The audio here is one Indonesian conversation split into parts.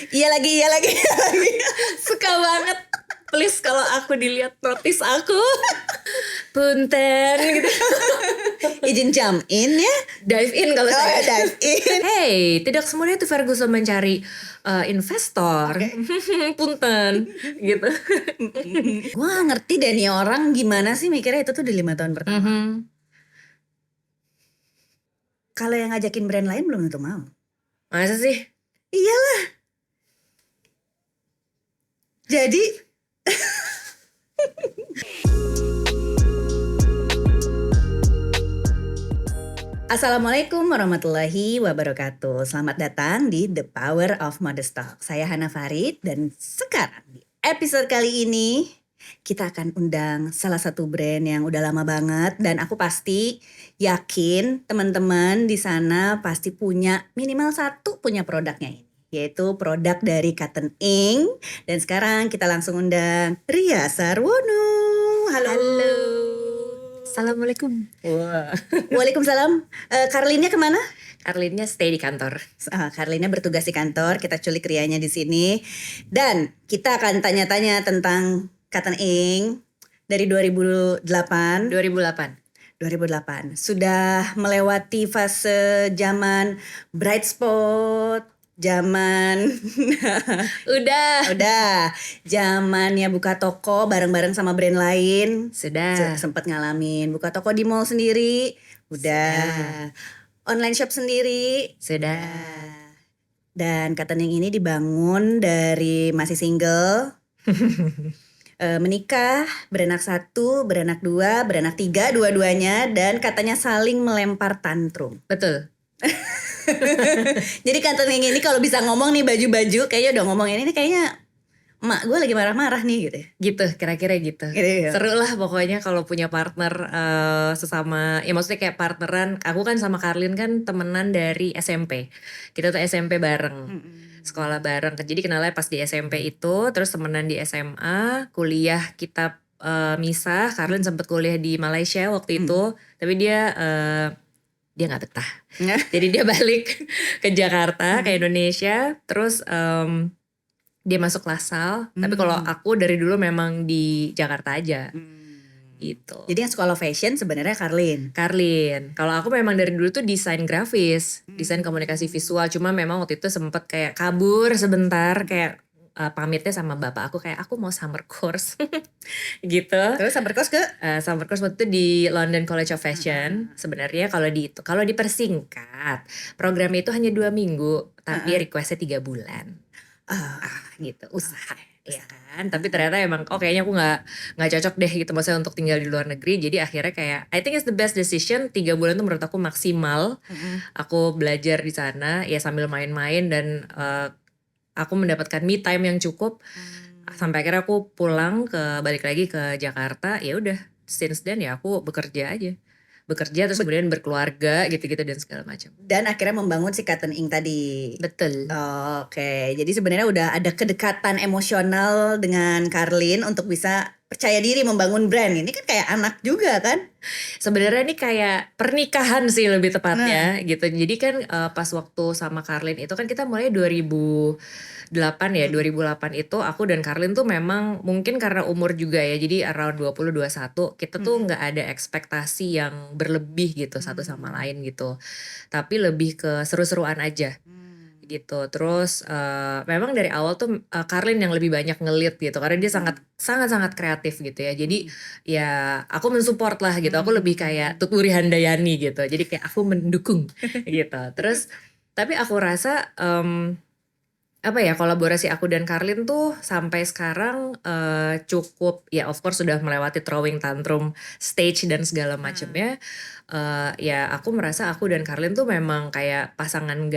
Iya lagi, iya lagi, iya lagi. Suka banget. Please kalau aku dilihat notice aku. Punten gitu. Izin jump in ya. Dive in kalau saya. Dive in. Hey, tidak semuanya itu Ferguson mencari investor. Punten gitu. Gue gak ngerti deh nih orang gimana sih mikirnya itu tuh di 5 tahun pertama. Kalau yang ngajakin brand lain belum tentu mau. Masa sih? Iyalah. Jadi Assalamualaikum warahmatullahi wabarakatuh. Selamat datang di The Power of Modest Talk. Saya Hana Farid dan sekarang di episode kali ini kita akan undang salah satu brand yang udah lama banget dan aku pasti yakin teman-teman di sana pasti punya minimal satu punya produknya ini, yaitu produk dari Cotton Ink. Dan sekarang kita langsung undang Ria Sarwono. Halo. Assalamualaikum. Wah. Waalaikumsalam. Karlinnya kemana? Karlinnya stay di kantor. Karlinnya bertugas di kantor. Kita culik Rianya di sini. Dan kita akan tanya-tanya tentang Cotton Ink dari 2008. 2008. Sudah melewati fase zaman bright spot, zaman udah zamannya buka toko bareng-bareng sama brand lain. Sudah. Sempat ngalamin buka toko di mall sendiri. Udah. Online shop sendiri. Sudah. Dan Cotton Ink ini dibangun dari masih single. Menikah, beranak 1, beranak 2, beranak 3, dua-duanya, dan katanya saling melempar tantrum. Betul. Jadi Cotton Ink ini kalau bisa ngomong nih baju-baju, kayaknya udah ngomongin ini kayaknya emak gue lagi marah-marah nih gitu. Gitu, kira-kira gitu. Ya. Seru lah pokoknya kalau punya partner sesama, ya maksudnya kayak partneran. Aku kan sama Karlin kan temenan dari SMP. Kita tuh SMP bareng. Sekolah bareng. Jadi kenalnya pas di SMP itu, terus temenan di SMA, kuliah kita misah. Karlin sempet kuliah di Malaysia waktu itu, tapi dia nggak betah. Jadi dia balik ke Jakarta, ke Indonesia, terus dia masuk Lasal. Tapi kalau aku dari dulu memang di Jakarta aja. Gitu. Jadi yang sekolah fashion sebenarnya Karlin. Kalau aku memang dari dulu tuh desain grafis, desain komunikasi visual. Cuma memang waktu itu sempet kayak kabur sebentar, kayak pamitnya sama bapak aku kayak aku mau summer course gitu. Terus summer course ke? Summer course waktu itu di London College of Fashion. Sebenarnya kalau dipersingkat programnya itu hanya 2 minggu, tapi requestnya 3 bulan. Gitu usaha. Ya kan, tapi ternyata emang kayaknya aku nggak cocok deh gitu maksudnya untuk tinggal di luar negeri. Jadi akhirnya kayak I think it's the best decision. 3 bulan tuh menurut aku maksimal. Aku belajar di sana ya sambil main-main dan aku mendapatkan me time yang cukup. Sampai akhirnya aku balik lagi ke Jakarta. Ya udah, since then ya aku bekerja terus kemudian berkeluarga gitu-gitu dan segala macam. Dan akhirnya membangun si Cotton Ink tadi. Betul. Oke. Jadi sebenarnya udah ada kedekatan emosional dengan Karlin untuk bisa percaya diri membangun brand. Ini kan kayak anak juga kan? Sebenarnya ini kayak pernikahan sih lebih tepatnya gitu. Jadi kan pas waktu sama Karlin itu kan kita mulai 2008 ya. 2008 itu aku dan Karlin tuh memang mungkin karena umur juga ya. Jadi around 20-21 kita tuh gak ada ekspektasi yang berlebih gitu satu sama lain gitu. Tapi lebih ke seru-seruan aja. Gitu. Terus memang dari awal tuh Karlin yang lebih banyak nge-lead gitu karena dia sangat kreatif gitu ya. Jadi ya aku mensupport lah gitu. Aku lebih kayak Tuturi Handayani gitu. Jadi kayak aku mendukung gitu. Terus tapi aku rasa kolaborasi aku dan Karlin tuh sampai sekarang cukup ya, of course sudah melewati throwing tantrum stage dan segala macamnya. Ya aku merasa aku dan Karlin tuh memang kayak pasangan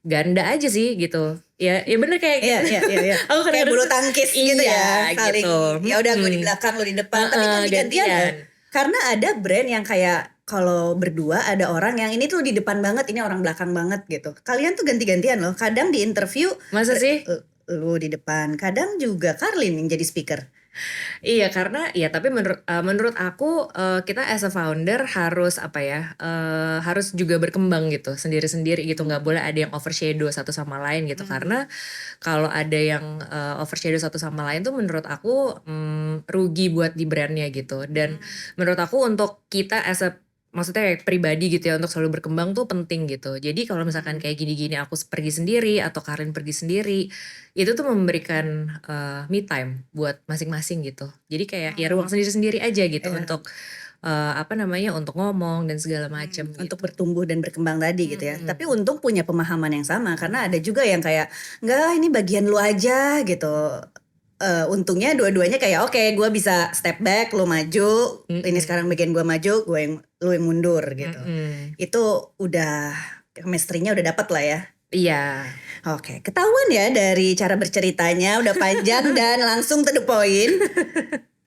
ganda aja sih gitu. Ya bener kayak gitu. Iya. Aku kayak bulu tangkis gitu ya. Saling, gitu. Ya udah gue di belakang, lu di depan. Tapi ganti-gantian ya. Karena ada brand yang kayak kalau berdua ada orang yang ini tuh di depan banget, ini orang belakang banget gitu. Kalian tuh ganti-gantian loh. Kadang di interview masa sih? Lu di depan, kadang juga Karlin yang jadi speaker. Iya karena ya tapi menurut aku, kita as a founder harus apa ya, harus juga berkembang gitu sendiri-sendiri gitu, nggak boleh ada yang overshadow satu sama lain gitu. Karena kalau ada yang, overshadow satu sama lain tuh menurut aku, rugi buat di brand-nya gitu. Dan menurut aku untuk kita as a maksudnya kayak pribadi gitu ya untuk selalu berkembang tuh penting gitu. Jadi kalau misalkan kayak gini-gini aku pergi sendiri atau Karin pergi sendiri, itu tuh memberikan, me time buat masing-masing gitu. Jadi kayak ya ruang Oh, sendiri-sendiri aja gitu iya. untuk, apa namanya, untuk ngomong dan segala macam Untuk gitu. bertumbuh dan berkembang tadi gitu ya. Tapi Mhm. untung punya pemahaman yang sama karena ada juga yang kayak, "Enggak, ini bagian lu aja," gitu. Untungnya dua-duanya kayak, "Oke, gua bisa step back, lu maju, ini sekarang Mhm. bagian gua maju, lu yang mundur," gitu. Mhm. Itu udah chemistry-nya udah dapet lah ya. Iya. Oke, ketahuan ya dari cara berceritanya udah panjang dan langsung to the point.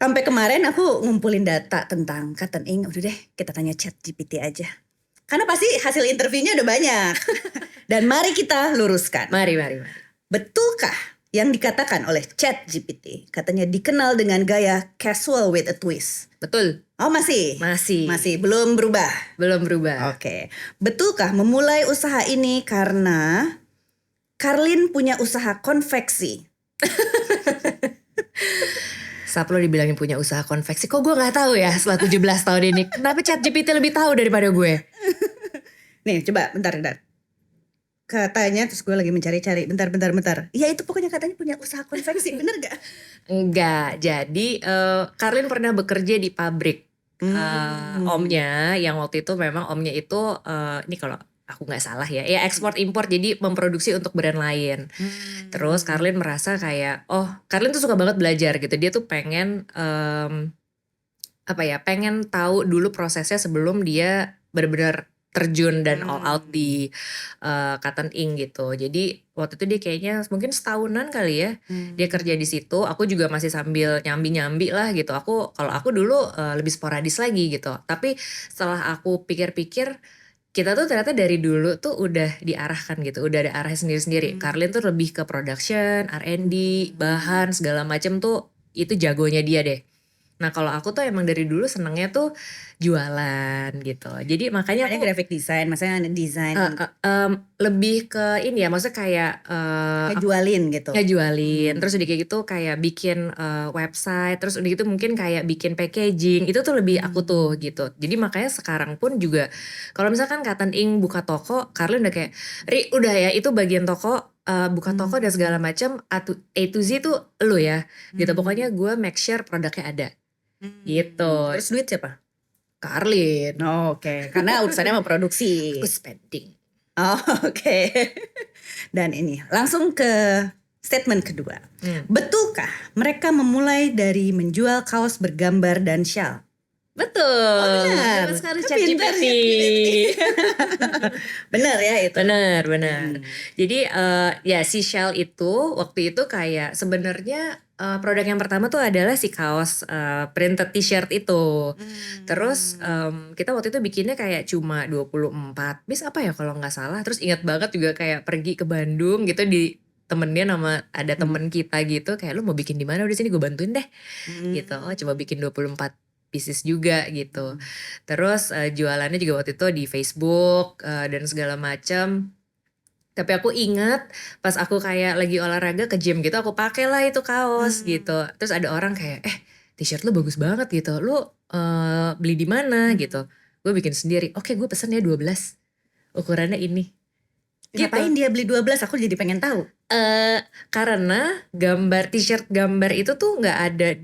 Sampai kemarin aku ngumpulin data tentang Cotton Ink, udah deh kita tanya ChatGPT aja. Karena pasti hasil interviewnya udah banyak. Dan mari kita luruskan. Mari mari mari. Betulkah yang dikatakan oleh ChatGPT? Katanya dikenal dengan gaya casual with a twist. Betul, Oh masih? masih. Masih, belum berubah? Belum berubah. Oke. Betulkah memulai usaha ini karena Karlin punya usaha konveksi? Sap lo dibilangin punya usaha konveksi, kok gue nggak tahu ya setelah 17 tahun ini. Kenapa ChatGPT lebih tahu daripada gue? Nih coba bentar. Katanya terus gue lagi mencari-cari. Bentar. Iya itu pokoknya katanya punya usaha konveksi. Bener gak? Enggak, jadi Karlin pernah bekerja di pabrik. Omnya yang waktu itu memang omnya itu ini kalau aku nggak salah ya ekspor impor jadi memproduksi untuk brand lain. Terus Karlin merasa kayak Karlin tuh suka banget belajar gitu. Dia tuh pengen apa ya, pengen tahu dulu prosesnya sebelum dia benar-benar terjun dan all out di Cotton Ink gitu. Jadi waktu itu dia kayaknya mungkin setahunan kali ya dia kerja di situ. Aku juga masih sambil nyambi-nyambi lah gitu. Kalau aku dulu lebih sporadis lagi gitu. Tapi setelah aku pikir-pikir kita tuh ternyata dari dulu tuh udah diarahkan gitu, udah ada arahnya sendiri-sendiri. Karlin tuh lebih ke production, R&D, bahan segala macem tuh itu jagonya dia deh. Nah kalau aku tuh emang dari dulu senengnya tuh jualan gitu. Jadi makanya Makanya aku graphic design, maksudnya desain lebih ke ini ya, maksudnya kayak ngejualin gitu. ngejualin, terus udah kayak gitu kayak bikin website, terus udah gitu mungkin kayak bikin packaging, itu tuh lebih aku tuh gitu. Jadi makanya sekarang pun juga kalau misalkan Cotton Ink buka toko, Karlin udah kayak, "Ri udah ya itu bagian toko, buka toko dan segala macam A to Z tuh lu ya," gitu. Pokoknya gue make sure produknya ada, gitu. Terus duit siapa? Karlin, Oh, oke, karena urusannya memproduksi. aku spending. Oh, oke. Dan ini langsung ke statement kedua. Betulkah mereka memulai dari menjual kaos bergambar dan shawl? Betul. Oh benar. Hebat sekali Kan pintar ChatGPT. ya. Benar ya itu. Benar. Jadi ya si Shell itu waktu itu kayak sebenarnya produk yang pertama tuh adalah si kaos printed t-shirt itu. Terus kita waktu itu bikinnya kayak cuma 24 piece apa ya kalau nggak salah. Terus ingat banget juga kayak pergi ke Bandung gitu temennya ada temen kita gitu kayak lu mau bikin di mana udah sini gue bantuin deh gitu. Coba bikin 24 pieces juga gitu. Terus jualannya juga waktu itu di Facebook dan segala macam. Tapi aku ingat pas aku kayak lagi olahraga ke gym gitu aku pakai lah itu kaos gitu. Terus ada orang kayak t-shirt lu bagus banget gitu. Lu beli di mana gitu. Gue bikin sendiri. Oke, gue pesen ya 12. Ukurannya ini. Gitu. Ngapain dia beli 12? Aku jadi pengen tahu. Karena gambar t-shirt gambar itu tuh nggak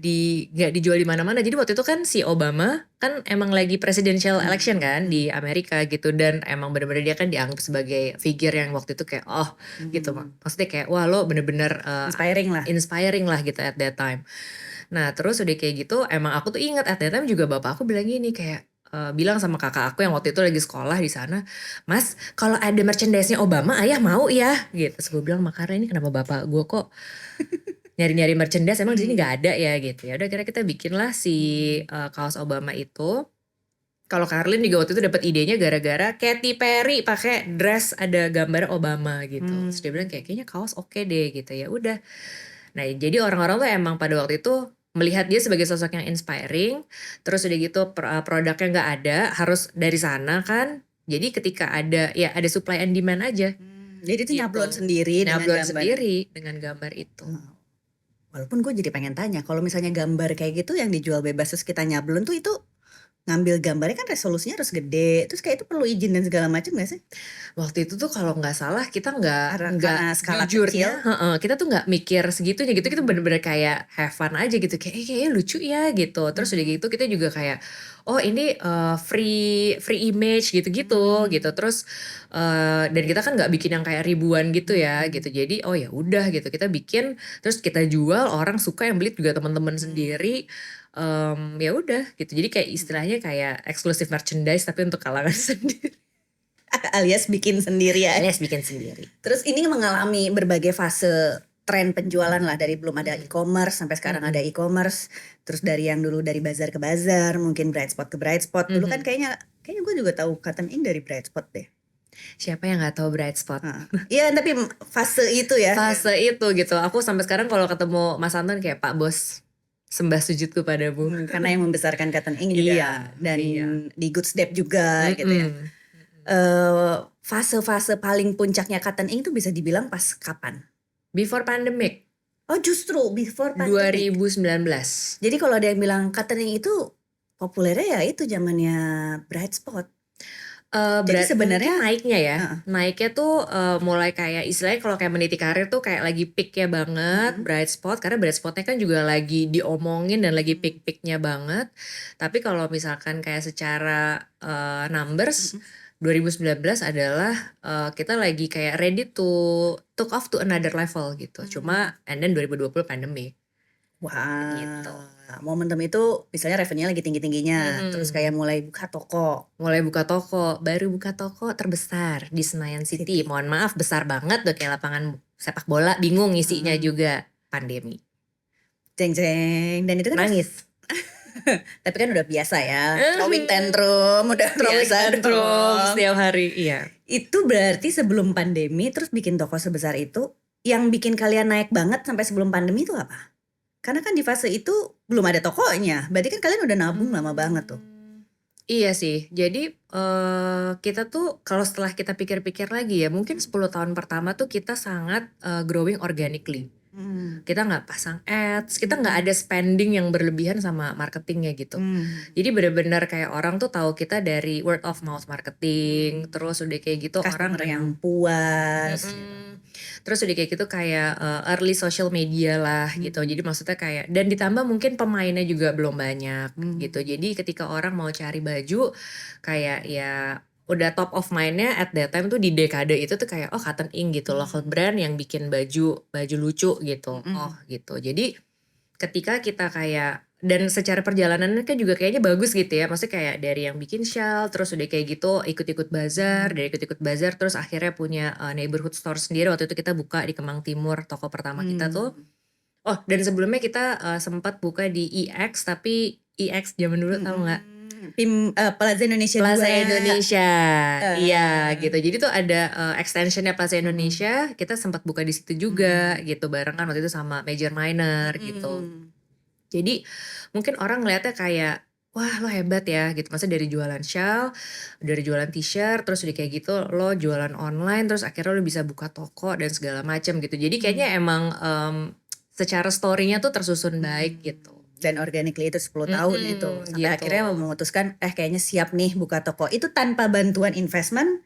dijual di mana-mana. Jadi waktu itu kan si Obama kan emang lagi presidential election kan di Amerika gitu dan emang bener-bener dia kan dianggap sebagai figure yang waktu itu kayak gitu. Maksudnya kayak wah lo bener-bener inspiring lah gitu at that time. Nah terus udah kayak gitu emang aku tuh ingat at that time juga bapak aku bilang gini kayak bilang sama kakak aku yang waktu itu lagi sekolah di sana, "Mas, kalau ada merchandise-nya Obama, ayah mau ya?" Gitu. Terus gue bilang, "Makanya ini kenapa bapak gue kok nyari-nyari merchandise emang di sini nggak ada ya?" Gitu. Ya udah akhirnya kita bikinlah si kaos Obama itu. Kalau Karlin juga waktu itu dapat idenya gara-gara Katy Perry pakai dress ada gambar Obama gitu. Terus dia bilang kayaknya kaos oke deh gitu ya. Udah. Nah, jadi orang-orang tuh emang pada waktu itu melihat dia sebagai sosok yang inspiring, terus udah gitu produknya nggak ada, harus dari sana kan. Jadi ketika ada ya ada supply and demand aja Jadi itu gitu. nyablon sendiri dengan Nyablon gambar. sendiri dengan gambar itu. Walaupun gue jadi pengen tanya, kalau misalnya gambar kayak gitu yang dijual bebas terus kita nyablon tuh itu ngambil gambarnya kan resolusinya harus gede, terus kayak itu perlu izin dan segala macam gak sih? Waktu itu tuh kalau nggak salah kita nggak Karena skala jujurnya, kita tuh nggak mikir segitunya gitu, kita bener-bener kayak have fun aja gitu, kayak kayaknya lucu ya gitu. Terus udah gitu kita juga kayak oh ini free image gitu-gitu gitu. Terus dan kita kan nggak bikin yang kayak ribuan gitu ya gitu. Jadi oh ya udah gitu kita bikin, terus kita jual, orang suka, yang beli juga teman-teman sendiri. Ya udah gitu, jadi kayak istilahnya kayak exclusive merchandise tapi untuk kalangan sendiri. Alias bikin sendiri ya. Alias bikin sendiri. Terus ini mengalami berbagai fase tren penjualan lah, dari belum ada e-commerce sampai sekarang ada e-commerce. Terus dari yang dulu dari bazar ke bazar, mungkin bright spot ke bright spot. Dulu kan kayaknya gue juga tahu Cotton Ink dari bright spot deh. Siapa yang nggak tahu bright spot? Iya, tapi fase itu ya. Fase itu gitu. Aku sampai sekarang kalau ketemu Mas Anton kayak Pak Bos, sembah sujudku padamu. Karena yang membesarkan Cotton Ink juga. Iya, Dan iya. di Good Step juga gitu ya. Fase-fase paling puncaknya Cotton Ink tuh bisa dibilang pas kapan? Before pandemic, Oh justru before pandemic. 2019. Jadi kalau ada yang bilang Cotton Ink itu populernya ya itu zamannya bright spot. Jadi sebenarnya mungkin naiknya ya, naiknya tuh mulai kayak istilahnya kalau kayak meniti karir tuh kayak lagi peaknya banget, bright spot, karena bright spotnya kan juga lagi diomongin dan lagi peak-peaknya banget. Tapi kalau misalkan kayak secara numbers, 2019 adalah kita lagi kayak ready to took off to another level gitu. Cuma and then 2020 pandemic. Wah, Gitu. momentum itu misalnya revenue lagi tinggi-tingginya, terus kayak mulai buka toko. Baru buka toko terbesar di Senayan City. Mohon maaf, besar banget udah kayak lapangan sepak bola, bingung ngisinya juga, pandemi. Jeng-jeng, dan itu kan Nangis. tapi kan udah biasa ya, throwing tantrum, udah biasa Tantrum dong. setiap hari, iya. Itu berarti sebelum pandemi terus bikin toko sebesar itu, yang bikin kalian naik banget sampai sebelum pandemi itu apa? Karena kan di fase itu belum ada tokonya, berarti kan kalian udah nabung lama banget tuh. Iya sih, jadi kita tuh kalau setelah kita pikir-pikir lagi ya, mungkin 10 tahun pertama tuh kita sangat growing organically. Kita nggak pasang ads, kita nggak ada spending yang berlebihan sama marketingnya gitu. Jadi benar-benar kayak orang tuh tahu kita dari word of mouth marketing, terus udah kayak gitu Customer orang yang puas. Terus udah kayak gitu kayak early social media lah gitu. Jadi maksudnya kayak, dan ditambah mungkin pemainnya juga belum banyak gitu. Jadi ketika orang mau cari baju kayak ya udah top of mindnya at that time tuh di dekade itu tuh kayak oh Cotton Ink gitu, local brand yang bikin baju lucu gitu. Oh gitu. Jadi ketika kita kayak, dan secara perjalanannya kan juga kayaknya bagus gitu ya, maksudnya kayak dari yang bikin shawl, terus udah kayak gitu ikut-ikut bazar, dari ikut-ikut bazar terus akhirnya punya neighborhood store sendiri. Waktu itu kita buka di Kemang Timur, toko pertama kita tuh. Oh, dan sebelumnya kita sempat buka di EX, tapi EX zaman dulu tahu nggak? Plaza Indonesia Plaza 2. Indonesia, iya gitu. Jadi tuh ada extensionnya Plaza Indonesia, kita sempat buka di situ juga gitu, barengan waktu itu sama Major Minor gitu. Jadi mungkin orang ngeliatnya kayak wah lo hebat ya gitu, maksudnya dari jualan shawl, dari jualan t-shirt, terus udah kayak gitu lo jualan online, terus akhirnya lo bisa buka toko dan segala macam gitu. Jadi kayaknya emang secara story-nya tuh tersusun baik gitu. Dan organically itu 10 tahun itu. Sampai gitu. akhirnya memutuskan kayaknya siap nih buka toko. Itu tanpa bantuan investment.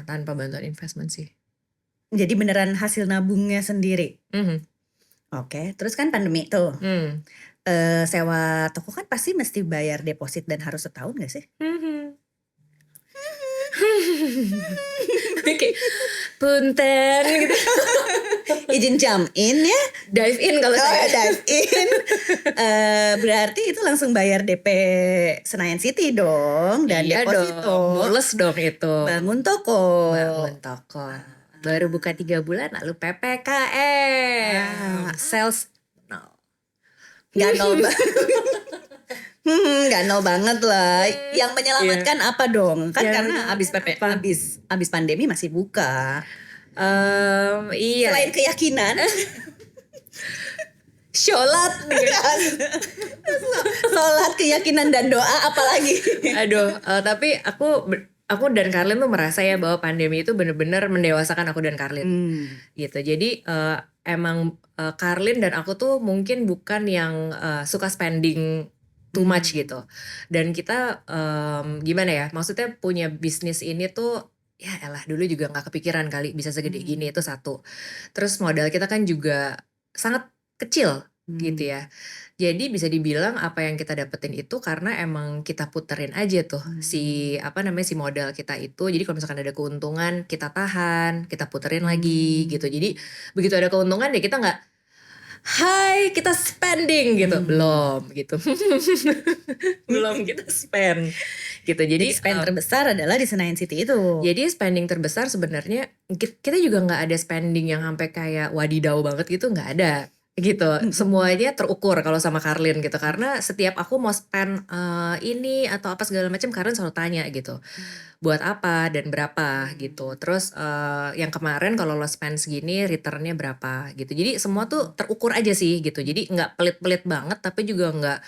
Tanpa bantuan investment sih. Jadi beneran hasil nabungnya sendiri. Oke, terus kan pandemi tuh. Sewa toko kan pasti mesti bayar deposit dan harus setahun gak sih? Kayak punten gitu. Izin jump in ya. Dive in kalau saya. Dive in. Berarti itu langsung bayar DP Senayan City dong. Dan iya deposito. dong, mules dong itu. Bangun toko. Baru buka 3 bulan lalu PPKM. Sales Gak nol gak nol banget lah. Yang menyelamatkan apa dong? Kan karena abis pandemi masih buka. Iya. Selain keyakinan. sholat. Sholat, keyakinan dan doa apalagi. Aduh, tapi aku dan Karlin tuh merasa ya bahwa pandemi itu bener-bener mendewasakan aku dan Karlin gitu. Jadi emang Karlin dan aku tuh mungkin bukan yang suka spending too much gitu. Dan kita gimana ya, maksudnya punya bisnis ini tuh ya elah dulu juga nggak kepikiran kali bisa segede gini, itu satu. Terus modal kita kan juga sangat kecil gitu ya. Jadi bisa dibilang apa yang kita dapetin itu karena emang kita puterin aja tuh si si modal kita itu. Jadi kalau misalkan ada keuntungan kita tahan, kita puterin lagi gitu. Jadi begitu ada keuntungan ya kita nggak hai kita spending gitu, belum gitu. Belum kita spend gitu. Jadi spend terbesar adalah di Senayan City itu. Jadi spending terbesar sebenarnya kita juga nggak ada spending yang sampai kayak wadidaw banget gitu, nggak ada gitu. Semuanya terukur kalau sama Karlin gitu, karena setiap aku mau spend ini atau apa segala macam Karlin selalu tanya gitu, buat apa dan berapa gitu. Terus yang kemarin kalau lo spend segini returnnya berapa gitu. Jadi semua tuh terukur aja sih gitu. Jadi nggak pelit-pelit banget tapi juga nggak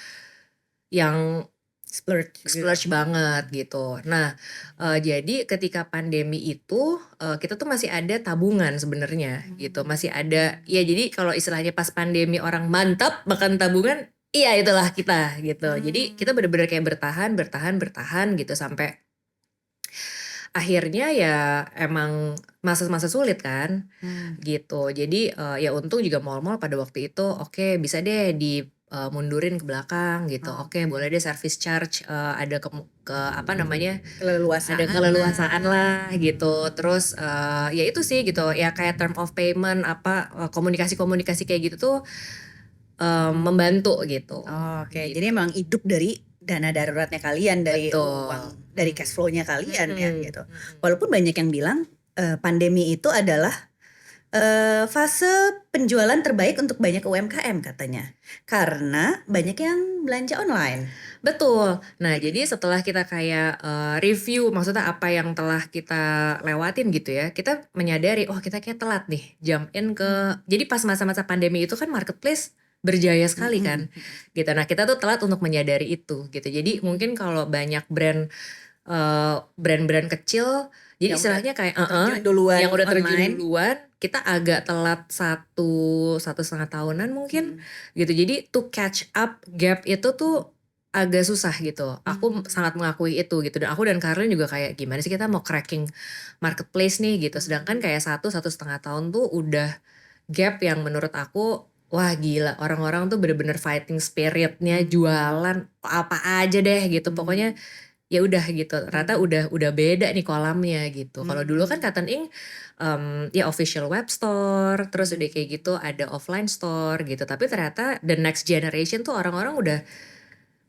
yang splurge banget gitu. Nah, jadi ketika pandemi itu kita tuh masih ada tabungan sebenarnya gitu. Masih ada ya, jadi kalau istilahnya pas pandemi orang mantap makan tabungan, iya itulah kita gitu. Jadi kita bener-bener kayak bertahan gitu sampai akhirnya ya emang masa-masa sulit kan gitu. Jadi ya untung juga mall-mall pada waktu itu oke, bisa deh di mundurin ke belakang gitu. Oke, boleh deh service charge ada ada keleluasaan lah gitu. Terus ya itu sih gitu. Ya kayak term of payment komunikasi-komunikasi kayak gitu tuh membantu gitu. Oke, jadi emang hidup dari dana daruratnya kalian, dari Betul. uang, dari cash flow-nya kalian ya gitu. Walaupun banyak yang bilang pandemi itu adalah fase penjualan terbaik untuk banyak UMKM katanya. Karena banyak yang belanja online. Betul. Nah, jadi setelah kita kayak review, maksudnya apa yang telah kita lewatin gitu ya, kita menyadari, oh kita kayak telat nih jump in ke, jadi pas masa-masa pandemi itu kan marketplace berjaya sekali kan, gitu. Nah, kita tuh telat untuk menyadari itu, gitu. Jadi mungkin kalau banyak brand-brand kecil, jadi istilahnya kayak duluan yang udah terjun online. duluan, kita agak telat satu setengah tahunan mungkin, gitu. Jadi to catch up gap itu tuh agak susah gitu. Aku sangat mengakui itu gitu. Dan aku dan Karlin juga kayak gimana sih kita mau cracking marketplace nih gitu. Sedangkan kayak satu setengah tahun tuh udah gap yang menurut aku wah gila, orang-orang tuh bener-bener fighting spiritnya jualan apa aja deh gitu. Pokoknya ya udah gitu. Ternyata udah beda nih kolamnya gitu. Kalau dulu kan Cotton Ink ya official web store, terus udah kayak gitu ada offline store gitu. Tapi ternyata the next generation tuh orang-orang udah,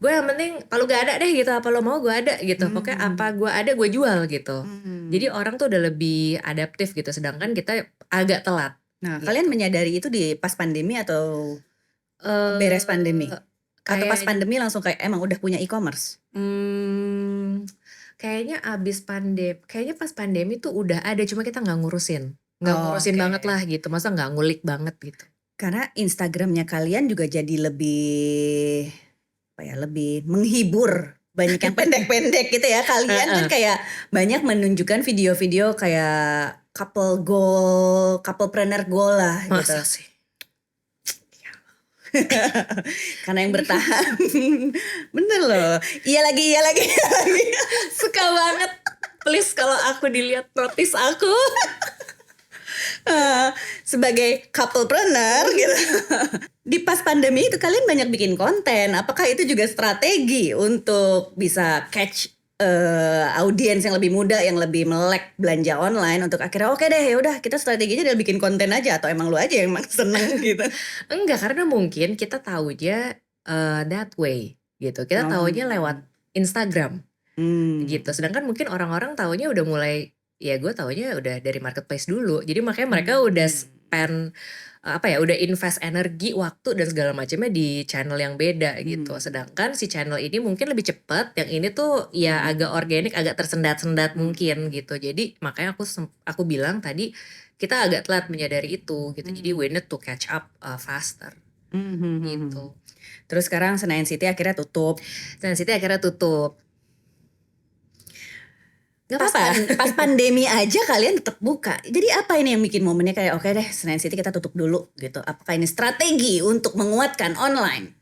gue yang penting kalau gak ada deh gitu, apa lo mau gue ada gitu. Pokoknya apa gue ada gue jual gitu. Jadi orang tuh udah lebih adaptif gitu. Sedangkan kita agak telat. Nah, kalian menyadari itu di pas pandemi atau beres pandemi? Atau pas pandemi langsung kayak emang udah punya e-commerce? Kayaknya kayaknya pas pandemi tuh udah ada, cuma kita nggak ngurusin banget lah gitu. Masa nggak ngulik banget gitu. Karena Instagramnya kalian juga jadi lebih lebih menghibur, banyak yang pendek-pendek gitu ya. Kalian kan kayak banyak menunjukkan video-video kayak couplepreneur goal lah gitu. Masa sih? Karena yang bertahan. Bener loh. Iya lagi. Suka banget. Please kalau aku dilihat notice aku. Sebagai couplepreneur gitu. Di pas pandemi itu kalian banyak bikin konten. Apakah itu juga strategi untuk bisa catch audiens yang lebih muda, yang lebih melek belanja online, untuk akhirnya oke deh ya udah kita strateginya adalah bikin konten aja, atau emang lu aja yang emang seneng gitu? Enggak, karena mungkin kita taunya that way gitu. Kita taunya lewat Instagram gitu. Sedangkan mungkin orang-orang taunya udah mulai, ya gue taunya udah dari marketplace dulu. Jadi makanya mereka udah spend udah invest energi, waktu dan segala macamnya di channel yang beda gitu. Sedangkan si channel ini mungkin lebih cepat, yang ini tuh ya agak organik, agak tersendat-sendat mungkin gitu. Jadi makanya aku bilang tadi kita agak telat menyadari itu gitu. Jadi we need to catch up faster. gitu. Terus sekarang Senayan City akhirnya tutup. Dan situ akhirnya tutup. Gak Pas, apa-apa. pas pandemi aja kalian tetap buka. Jadi apa ini yang bikin momennya kayak oke deh Senayan City kita tutup dulu gitu. Apakah ini strategi untuk menguatkan online?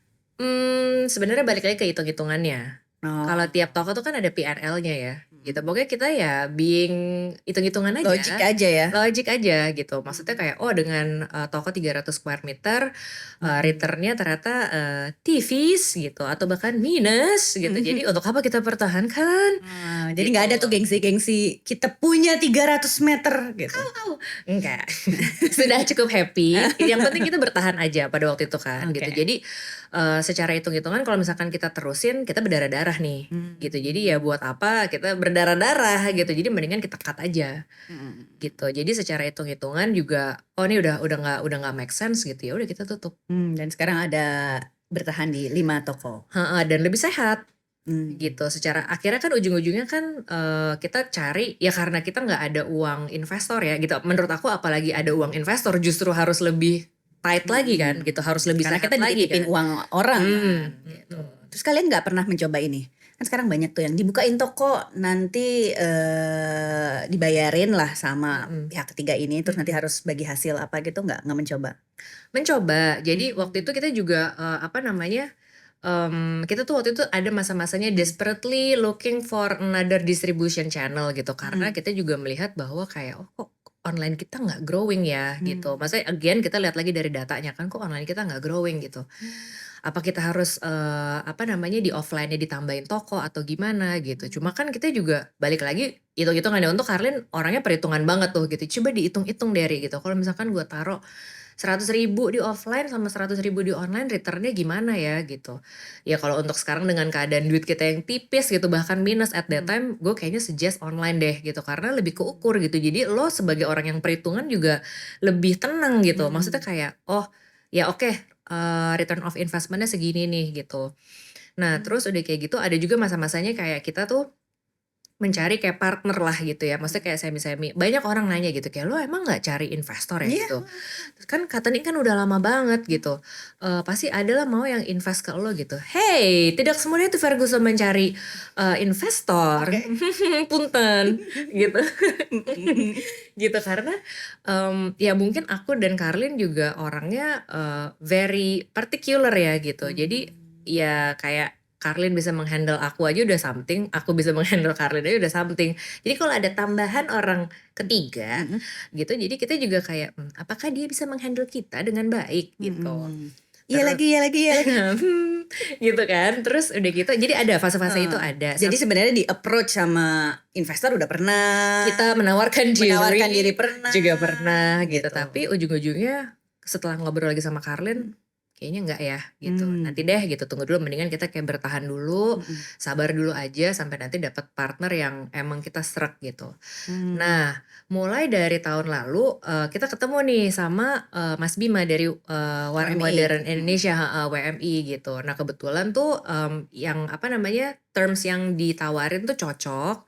Sebenarnya balik lagi ke hitung-hitungannya. Oh, Kalau tiap toko tuh kan ada PNL-nya ya. Gitu. Pokoknya kita ya being hitung-hitungan aja. logik aja ya. Logik aja gitu. Maksudnya kayak dengan toko 300 square meter returnnya ternyata tipis gitu atau bahkan minus gitu. Jadi untuk apa kita pertahankan? Jadi nggak ada tuh gengsi-gengsi kita punya 300 meter gitu. Enggak. Sudah cukup happy. Yang penting kita bertahan aja pada waktu itu kan gitu. Oke. Jadi secara hitung-hitungan kalau misalkan kita terusin kita berdarah-darah nih gitu. Jadi ya buat apa kita berdarah-darah gitu. Jadi mendingan kita cut aja gitu. Jadi secara hitung-hitungan juga ini udah nggak make sense gitu, ya udah kita tutup. Dan sekarang ada bertahan di 5 toko. Dan lebih sehat gitu. Secara akhirnya kan ujung-ujungnya kan kita cari ya karena kita nggak ada uang investor ya gitu. Menurut aku apalagi ada uang investor justru harus lebih tight lagi kan gitu, harus lebih Karena sehat kita lagi dititipin kan. uang orang Hmm, kan, gitu. Terus kalian nggak pernah mencoba ini? Kan sekarang banyak tuh yang dibukain toko nanti dibayarin lah sama pihak ketiga ini, terus nanti harus bagi hasil apa gitu, nggak mencoba? Mencoba. Jadi waktu itu kita juga kita tuh waktu itu ada masa-masanya desperately looking for another distribution channel gitu karena kita juga melihat bahwa kayak kok online kita nggak growing ya gitu. Maksudnya again kita lihat lagi dari datanya kan kok online kita nggak growing gitu. Apa kita harus di offline-nya ditambahin toko atau gimana gitu. Cuma kan kita juga balik lagi hitung-hitungan ya untuk Karlin orangnya perhitungan banget tuh gitu. Coba dihitung-hitung dari gitu. Kalau misalkan gue taruh 100.000 di offline sama 100.000 di online returnnya gimana ya gitu. Ya kalau untuk sekarang dengan keadaan duit kita yang tipis gitu bahkan minus at that time gue kayaknya suggest online deh gitu karena lebih keukur gitu. Jadi lo sebagai orang yang perhitungan juga lebih tenang gitu. Maksudnya kayak ya oke, return of investmentnya segini nih gitu. Nah terus udah kayak gitu ada juga masa-masanya kayak kita tuh mencari kayak partner lah gitu ya. Maksudnya kayak semi-semi. Banyak orang nanya gitu kayak lo emang gak cari investor ya Iya. gitu. Kan Katani kan udah lama banget gitu. Pasti adalah mau yang invest ke lo gitu. Hey, tidak semuanya itu Ferguson mencari investor. Punten gitu. Gitu karena ya mungkin aku dan Karlin juga orangnya very particular ya gitu. Jadi ya kayak Karlin bisa menghandle aku aja udah something, aku bisa menghandle Karlin aja udah something. Jadi kalau ada tambahan orang ketiga gitu, jadi kita juga kayak apakah dia bisa menghandle kita dengan baik gitu. Iya lagi. Gitu kan. Terus udah gitu, jadi ada fase-fase itu ada. Jadi sebenarnya di approach sama investor udah pernah. Kita menawarkan diri pernah. juga pernah gitu. Gitu. Tapi ujung-ujungnya setelah ngobrol lagi sama Karlin kayaknya enggak ya gitu. Nanti deh gitu, tunggu dulu, mendingan kita kayak bertahan dulu, sabar dulu aja sampai nanti dapat partner yang emang kita serak gitu. Nah, mulai dari tahun lalu kita ketemu nih sama Mas Bima dari Warung WMI. Modern Indonesia, WMI gitu. Nah, kebetulan tuh yang terms yang ditawarin tuh cocok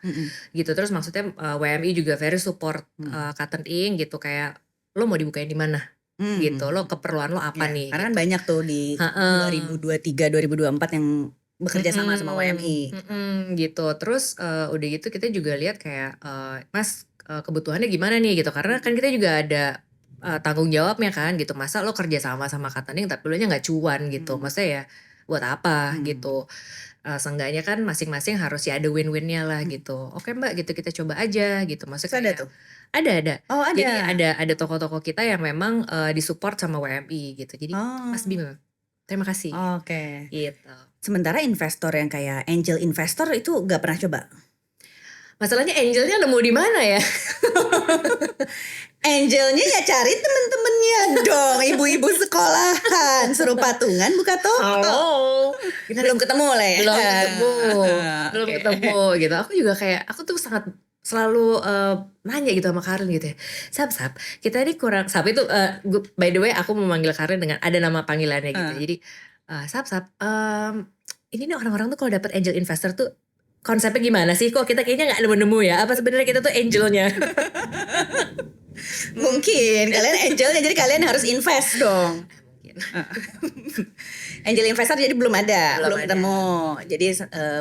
gitu. Terus maksudnya WMI juga very support Cotton Ink gitu, kayak lo mau dibukain di mana? Gitu, lo keperluan lo apa nih? Karena kan banyak tuh di 2023, 2024 yang bekerja sama WMI. Gitu. Terus udah gitu kita juga lihat kayak Mas kebutuhannya gimana nih gitu. Karena kan kita juga ada tanggung jawabnya kan gitu. Masa lo kerja sama Cotton Ink tapi lo nya gak cuan gitu. Maksudnya ya buat apa gitu. Seenggaknya kan masing-masing harus ya ada win-winnya lah gitu. Oke Mbak gitu, kita coba aja gitu. Maksudnya Ada kayak, tuh? Ada. Oh ada. Jadi ada toko-toko kita yang memang disupport sama WMI gitu. Jadi Mas Bima, terima kasih. Oke. Gitu. Sementara investor yang kayak angel investor itu gak pernah coba? Masalahnya angelnya nemu di mana ya? Angelnya ya cari temen-temennya dong, ibu-ibu sekolahan, suruh patungan buka toko. Halo. Belum ketemu lah ya. Belum ketemu gitu. Aku juga kayak aku tuh sangat selalu nanya gitu sama Karin gitu ya. Sap, kita ini kurang. Sap itu by the way aku memanggil Karin dengan ada nama panggilannya gitu. Jadi Sap, ini nih orang-orang tuh kalau dapat angel investor tuh konsepnya gimana sih? Kok kita kayaknya nggak nemu-nemu ya? Apa sebenarnya kita tuh angelnya? Mungkin kalian angelnya, jadi kalian harus invest dong. Angel investor jadi belum ada, Belum belum ada. ketemu. Jadi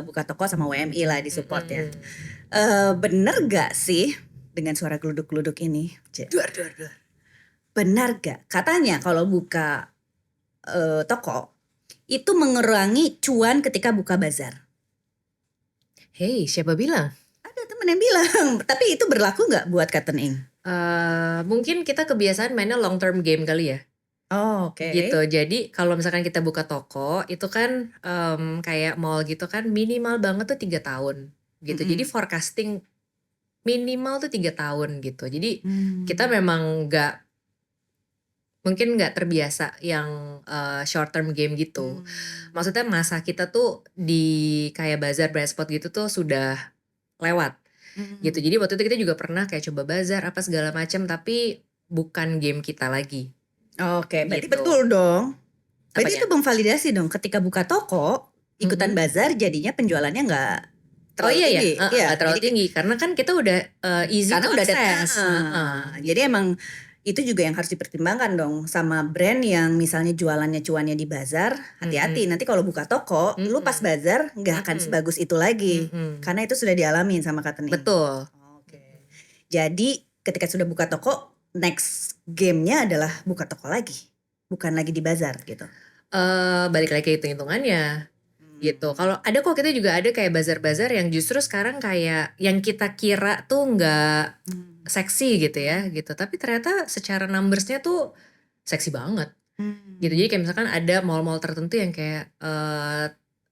buka toko sama WMI lah di support ya. Mm-mm. Bener gak sih dengan suara geluduk-geluduk ini? Duar. Benar gak? Katanya kalau buka toko itu mengurangi cuan ketika buka bazar. Hey, siapa bilang? Ada temen yang bilang, tapi itu berlaku nggak buat Cotton Ink? Mungkin kita kebiasaan mainnya long term game kali ya. Oh, oke. Gitu. Jadi kalau misalkan kita buka toko itu kan kayak mall gitu kan minimal banget tuh 3 tahun gitu. Mm-mm. Jadi forecasting minimal tuh 3 tahun gitu. Jadi Hmm. kita memang mungkin nggak terbiasa yang short term game gitu. Maksudnya masa kita tuh di kayak bazar brand spot gitu tuh sudah lewat gitu. Jadi waktu itu kita juga pernah kayak coba bazar apa segala macam tapi bukan game kita lagi. Oke, berarti Gitu. betul dong. Berarti Apanya? itu memvalidasi dong. Ketika buka toko, ikutan bazar jadinya penjualannya nggak Oh terlalu iya tinggi. ya, nggak terlalu jadi tinggi karena kan kita udah easy karena to udah ada. access. Jadi emang itu juga yang harus dipertimbangkan dong sama brand yang misalnya jualannya cuannya di bazar. Hati-hati, nanti kalau buka toko, lu pas bazar nggak akan sebagus itu lagi. Karena itu sudah dialamin sama Cotton Ink. Betul. Oke. Jadi ketika sudah buka toko, next game-nya adalah buka toko lagi, bukan lagi di bazar gitu. Balik lagi ke hitung-hitungannya gitu. Kalau ada kok kita juga ada kayak bazar-bazar yang justru sekarang kayak yang kita kira tuh nggak seksi gitu ya gitu. Tapi ternyata secara numbersnya tuh seksi banget gitu. Jadi kayak misalkan ada mall-mall tertentu yang kayak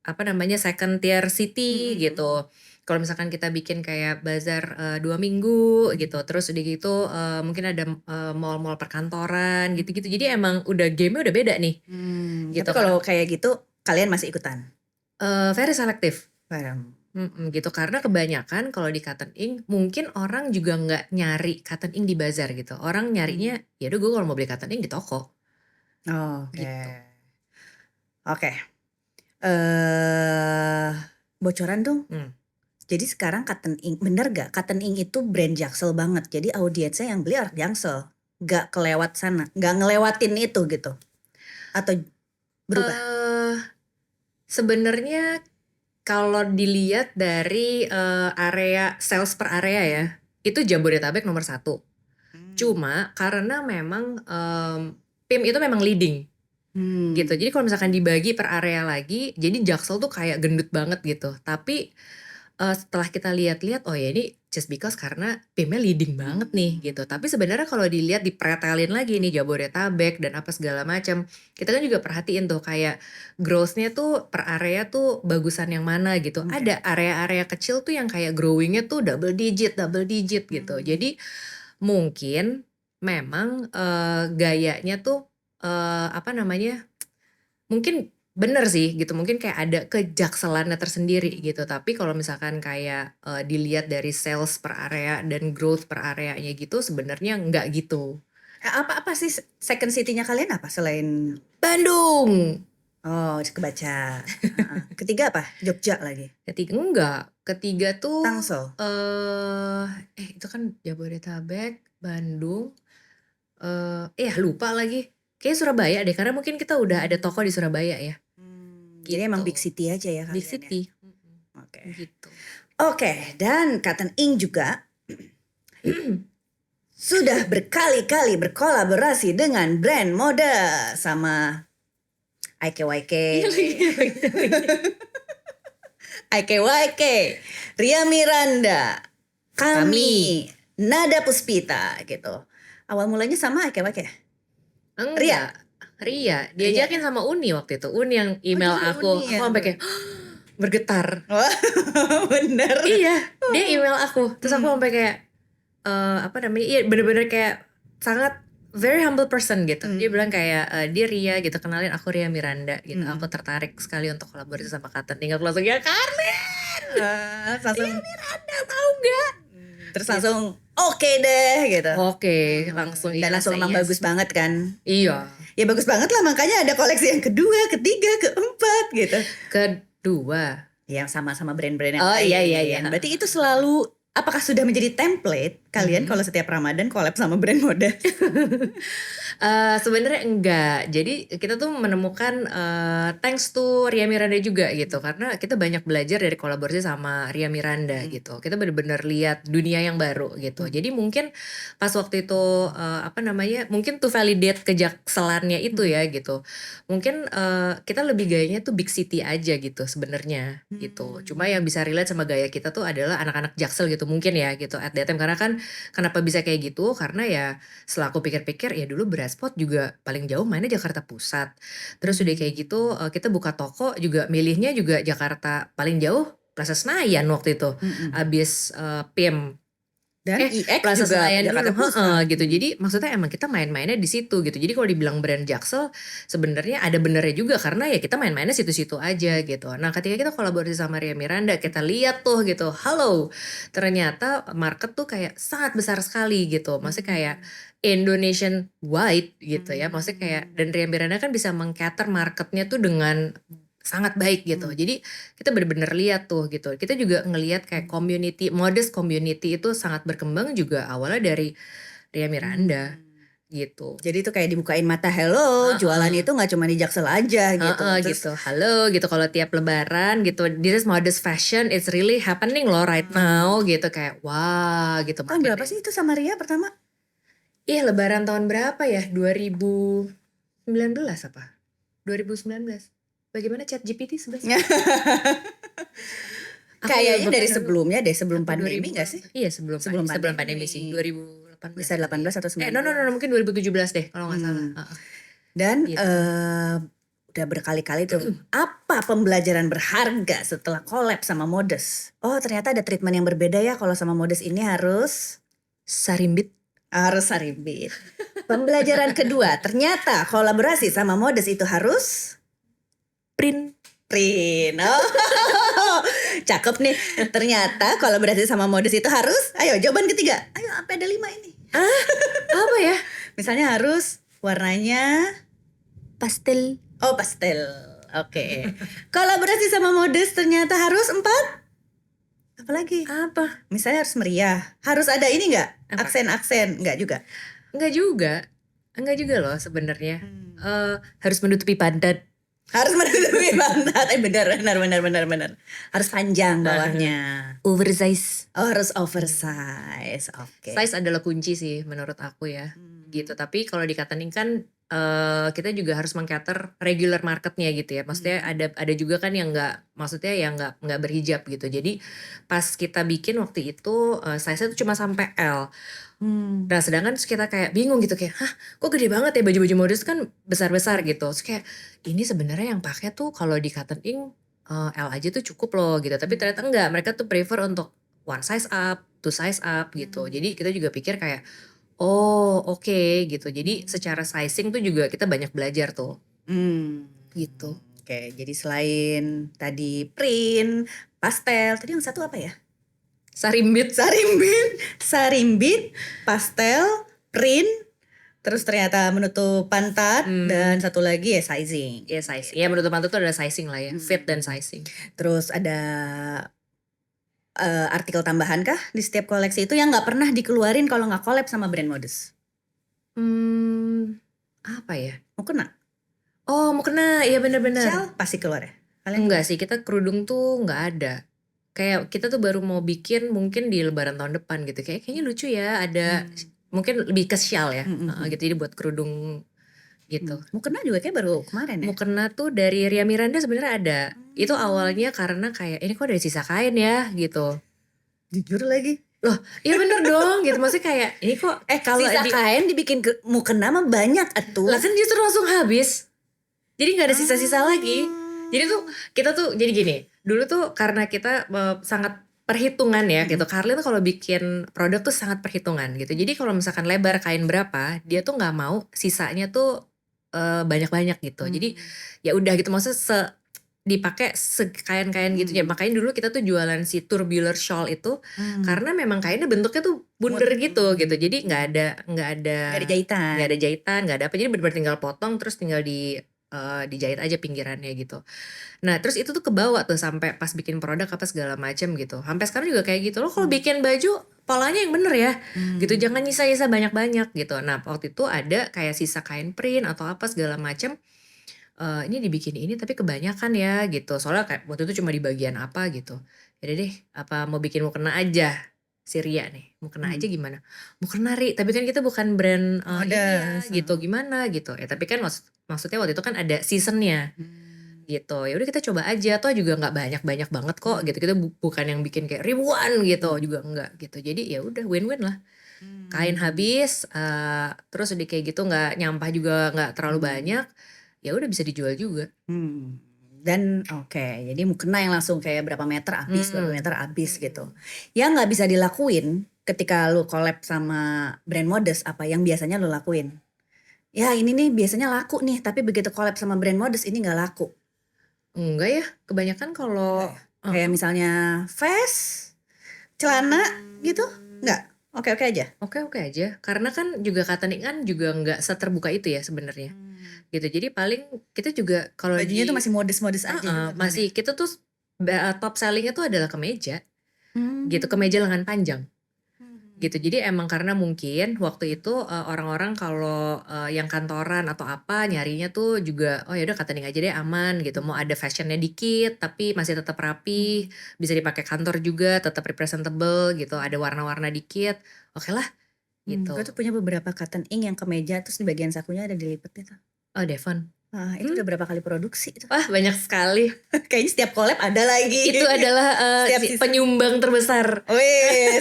apa namanya second tier city gitu. Kalau misalkan kita bikin kayak bazar 2 minggu gitu, terus udah gitu mungkin ada mall-mall perkantoran gitu-gitu. Jadi emang udah game-nya udah beda nih. Gitu. Tapi kalau kayak gitu kalian masih ikutan? Very selektif. Paham. Gitu karena kebanyakan kalau di Cotton Ink mungkin orang juga nggak nyari Cotton Ink di bazar gitu. Orang nyarinya ya udah gue kalau mau beli Cotton Ink di toko. Oh, oke. Gitu. Oke. Bocoran dong. Jadi sekarang Cotton Ink, bener gak? Cotton Ink itu brand Jaksel banget. Jadi audiensnya yang beli orang Jaksel. Gak kelewat sana. Gak ngelewatin itu gitu. Atau berubah? Sebenarnya kalau dilihat dari area sales per area ya, itu Jabodetabek nomor 1. Cuma karena memang PIM itu memang leading. Gitu. Jadi kalau misalkan dibagi per area lagi, jadi Jaksel tuh kayak gendut banget gitu. Tapi setelah kita lihat-lihat, oh ya ini just because karena PIM-nya leading banget nih gitu. Tapi sebenarnya kalau dilihat dipretelin lagi nih Jabodetabek dan apa segala macam, kita kan juga perhatiin tuh kayak growth-nya tuh per area tuh bagusan yang mana gitu. Ada area-area kecil tuh yang kayak growing-nya tuh double digit gitu. Jadi mungkin memang gayanya tuh apa namanya? Mungkin bener sih gitu, mungkin kayak ada kejakselannya tersendiri gitu. Tapi kalau misalkan kayak dilihat dari sales per area dan growth per areanya gitu, sebenarnya nggak gitu. Apa sih second city-nya kalian apa selain Bandung? Oh, kebaca. Ketiga apa? Jogja lagi. Ketiga enggak. Ketiga tuh Tangsel. itu kan Jabodetabek, Bandung. Lupa lagi. Kayaknya Surabaya deh, karena mungkin kita udah ada toko di Surabaya ya. Jadi emang big city aja ya kalian. Big city. Oke. Gitu. Oke, dan Cotton Ink juga sudah berkali-kali berkolaborasi dengan brand mode sama IKYK. IKYK, Ria Miranda, kami, Nada Puspita gitu. Awal mulanya sama IKYK? Enggak. Ria. Diajakin sama Uni waktu itu. Uni yang email aku. Uni ya. Aku sampai kayak bergetar. Wah, bener. Iya, dia email aku. Terus aku sampai kayak apa namanya? Iya, bener-bener kayak sangat very humble person gitu. Dia bilang kayak dia Ria gitu, kenalin aku Ria Miranda gitu. Aku tertarik sekali untuk kolaborasi sama Cotton Ink. Aku langsung ya Carmen. Langsung Ria Miranda tahu nggak? terus langsung oke deh gitu. Oke, langsung Dan langsung emang bagus banget kan. Iya. Ya bagus banget lah, makanya ada koleksi yang kedua, ketiga, keempat gitu. Kedua. Yang sama-sama brand-brand yang Oh, lain. iya. Berarti itu selalu, apakah sudah menjadi template kalian kalau setiap Ramadan collab sama brand mode? Sebenarnya enggak. Jadi kita tuh menemukan thanks to Ria Miranda juga gitu. Karena kita banyak belajar dari kolaborasi sama Ria Miranda gitu. Kita benar-benar lihat dunia yang baru gitu. Jadi mungkin pas waktu itu mungkin to validate kejakselannya itu ya gitu. Mungkin kita lebih gayanya tuh big city aja gitu sebenarnya gitu. Cuma yang bisa relate sama gaya kita tuh adalah anak-anak Jaksel gitu mungkin ya gitu at that time. Karena kan kenapa bisa kayak gitu? Karena ya setelah aku pikir-pikir ya dulu Beratspot juga paling jauh mainnya Jakarta Pusat. Terus udah kayak gitu kita buka toko juga milihnya juga Jakarta paling jauh Plaza Senayan waktu itu. Abis PIM Dan IX Plaza juga Senayan Jakarta dulu, Pusat. gitu. Jadi maksudnya emang kita main-mainnya di situ gitu. Jadi kalau dibilang brand Jaksel sebenarnya ada benernya juga karena ya kita main-mainnya situ-situ aja gitu. Nah ketika kita kolaborasi sama Ria Miranda kita lihat tuh gitu, halo ternyata market tuh kayak sangat besar sekali gitu. Maksudnya kayak Indonesian wide gitu ya. Maksudnya kayak dan Ria Miranda kan bisa meng-cater marketnya tuh dengan sangat baik gitu. Jadi kita benar-benar lihat tuh gitu. Kita juga ngelihat kayak community, modest community itu sangat berkembang juga awalnya dari Ria Miranda gitu. Jadi itu kayak dibukain mata, hello, jualan itu nggak cuma di Jaksel aja gitu. Terus Gitu. Halo gitu kalau tiap lebaran gitu. This is modest fashion, it's really happening loh right now gitu kayak wah gitu. tahun berapa sih itu sama Ria pertama? Iya lebaran tahun berapa ya? 2019 apa? 2019. Bagaimana ChatGPT sebenarnya? Kayaknya dari sebelumnya deh, sebelum Apa, pandemi 2000 nggak sih? Iya sebelum Sebelum pandemi pandemi. sih 2018 Bisa 18 atau 19. no mungkin 2017 deh kalau nggak salah. Dan Gitu. udah berkali-kali tuh apa pembelajaran berharga setelah collab sama Modest? Oh ternyata ada treatment yang berbeda ya kalau sama Modest ini harus Sarimbit. sarimbit. Pembelajaran kedua ternyata kolaborasi sama Modest itu harus Print. Oh, cakep nih. Ternyata kolaborasi sama Modest itu harus. Ayo jawaban ketiga. Ayo sampai ada 5 ini. Apa ya? Misalnya harus warnanya Pastel. oh pastel. Oke. Kolaborasi sama Modest ternyata harus 4. Apalagi? Apa? Misalnya harus meriah. Harus ada ini nggak? Apa? Aksen-aksen nggak juga? Enggak juga loh sebenarnya. Harus menutupi pantat. Harus menutupi pantat. Benar. Harus panjang bawahnya. Oversize. Oh harus oversize. Oke. Size adalah kunci sih menurut aku ya. Gitu. Tapi kalau di Katening kan kita juga harus meng-cater regular marketnya gitu ya. Maksudnya ada juga kan yang nggak berhijab gitu. Jadi pas kita bikin waktu itu size-nya tuh cuma sampai L. Nah sedangkan terus kita kayak bingung gitu kayak hah kok gede banget ya baju-baju modest kan besar-besar gitu. Terus kayak ini sebenarnya yang pakai tuh kalau di Katening L aja tuh cukup loh gitu. Tapi ternyata enggak, mereka tuh prefer untuk one size up, two size up gitu. Jadi kita juga pikir kayak oh oke gitu. Jadi secara sizing tuh juga kita banyak belajar tuh. Gitu. Oke, jadi selain tadi print, pastel, tadi yang satu apa ya? Sarimbit. Sarimbit, pastel, print, terus ternyata menutup pantat dan satu lagi ya sizing. Ya size. Ya menurut pantat tuh ada sizing lah ya, fit dan sizing. Terus ada artikel tambahan kah di setiap koleksi itu yang nggak pernah dikeluarin kalau nggak collab sama brand Modest? Apa ya? Mau kena? Oh mau kena, iya benar-benar. Shell pasti keluar ya? Kalian Enggak sih, kita kerudung tuh nggak ada. Kayak kita tuh baru mau bikin mungkin di lebaran tahun depan gitu. Kayaknya lucu ya ada mungkin lebih ke shawl ya. Gitu jadi buat kerudung gitu. Mukena juga kayak baru kemarin ya? Mukena tuh dari Ria Miranda sebenarnya ada. Itu awalnya karena kayak ini kok dari sisa kain ya gitu. Jujur lagi. Loh, iya bener dong gitu. Maksudnya kayak ini kok kalau sisa kain dibikin mukena mah banyak atuh. lah kan justru langsung habis. Jadi gak ada sisa-sisa lagi. Jadi tuh kita tuh jadi gini. Dulu tuh karena kita sangat perhitungan ya gitu. Carly tuh kalau bikin produk tuh sangat perhitungan gitu. Jadi kalau misalkan lebar kain berapa, dia tuh nggak mau sisanya tuh banyak-banyak gitu. Jadi ya udah gitu maksudnya dipakai kain-kain gitu ya. Makanya dulu kita tuh jualan si tubular shawl itu karena memang kainnya bentuknya tuh bundar gitu. Jadi nggak ada jahitan. nggak ada apa. Jadi benar-benar tinggal potong terus tinggal dijahit aja pinggirannya gitu. Nah terus itu tuh kebawa tuh sampai pas bikin produk apa segala macam gitu. Sampai sekarang juga kayak gitu. Lo kalau bikin baju polanya yang bener ya, gitu. Hmm. Jangan nyisa-nyisa banyak-banyak gitu. Nah waktu itu ada kayak sisa kain print atau apa segala macam. Ini dibikin ini tapi kebanyakan ya gitu. Soalnya kayak waktu itu cuma di bagian apa gitu. Yaudah deh, apa mau bikin mukena aja. Si Ria nih, mukena aja Hmm. gimana? Mukena Ri, tapi kan kita bukan brand ini ya Modest. gitu. Gimana gitu. Ya tapi kan maksudnya waktu itu kan ada seasonnya Hmm. gitu. Ya udah kita coba aja, toh juga nggak banyak-banyak banget kok gitu. Hmm. Kita bukan yang bikin kayak ribuan gitu, Hmm. juga enggak gitu. Jadi ya udah win-win lah. Kain Hmm. habis, terus udah kayak gitu nggak nyampah juga nggak terlalu Hmm. banyak. Ya udah bisa dijual juga. Hmm. Dan oke, jadi mukena yang langsung kayak berapa meter habis, berapa meter habis gitu. Yang nggak bisa dilakuin ketika lu collab sama brand Modest, apa yang biasanya lu lakuin? Ya ini nih biasanya laku nih, tapi begitu collab sama brand Modest ini nggak laku. Enggak ya, kebanyakan kalau Enggak ya? Kayak misalnya vest, celana gitu, nggak? Oke-oke aja. oke-oke aja. Karena kan juga cutting kan juga nggak seterbuka itu ya sebenarnya. Gitu. Jadi paling kita juga kalau Bajunya tuh di masih modest-modest aja juga kan ya? masih kita tuh top sellingnya tuh adalah kemeja. Gitu, Hmm. kemeja lengan panjang. Gitu. Hmm. Jadi emang karena mungkin waktu itu orang-orang kalau yang kantoran atau apa nyarinya tuh juga oh ya udah cutting aja deh aman gitu. Mau ada fashionnya dikit tapi masih tetap rapi, bisa dipakai kantor juga, tetap representable gitu. Ada warna-warna dikit. Oke lah gitu. Gue tuh punya beberapa cotton ink yang kemeja terus di bagian sakunya ada dilipet gitu. Oh, Devon. Itu udah berapa kali produksi itu? Wah, banyak sekali. Kayaknya setiap collab ada lagi. Itu adalah Setiap season. penyumbang terbesar. Wih,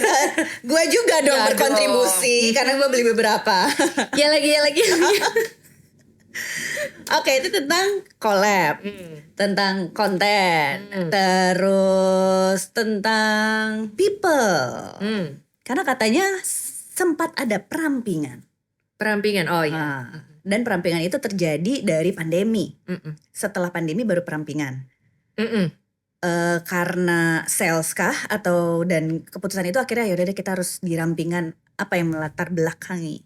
gue juga dong Ya berkontribusi karena gue beli beberapa. Ya lagi. Oke, itu tentang collab, tentang konten, terus tentang people. Karena katanya sempat ada perampingan. Perampingan, oh iya. Dan perampingan itu terjadi dari pandemi. Setelah pandemi baru perampingan. Karena sales kah atau dan keputusan itu akhirnya yaudah deh kita harus dirampingan, apa yang melatar belakangi?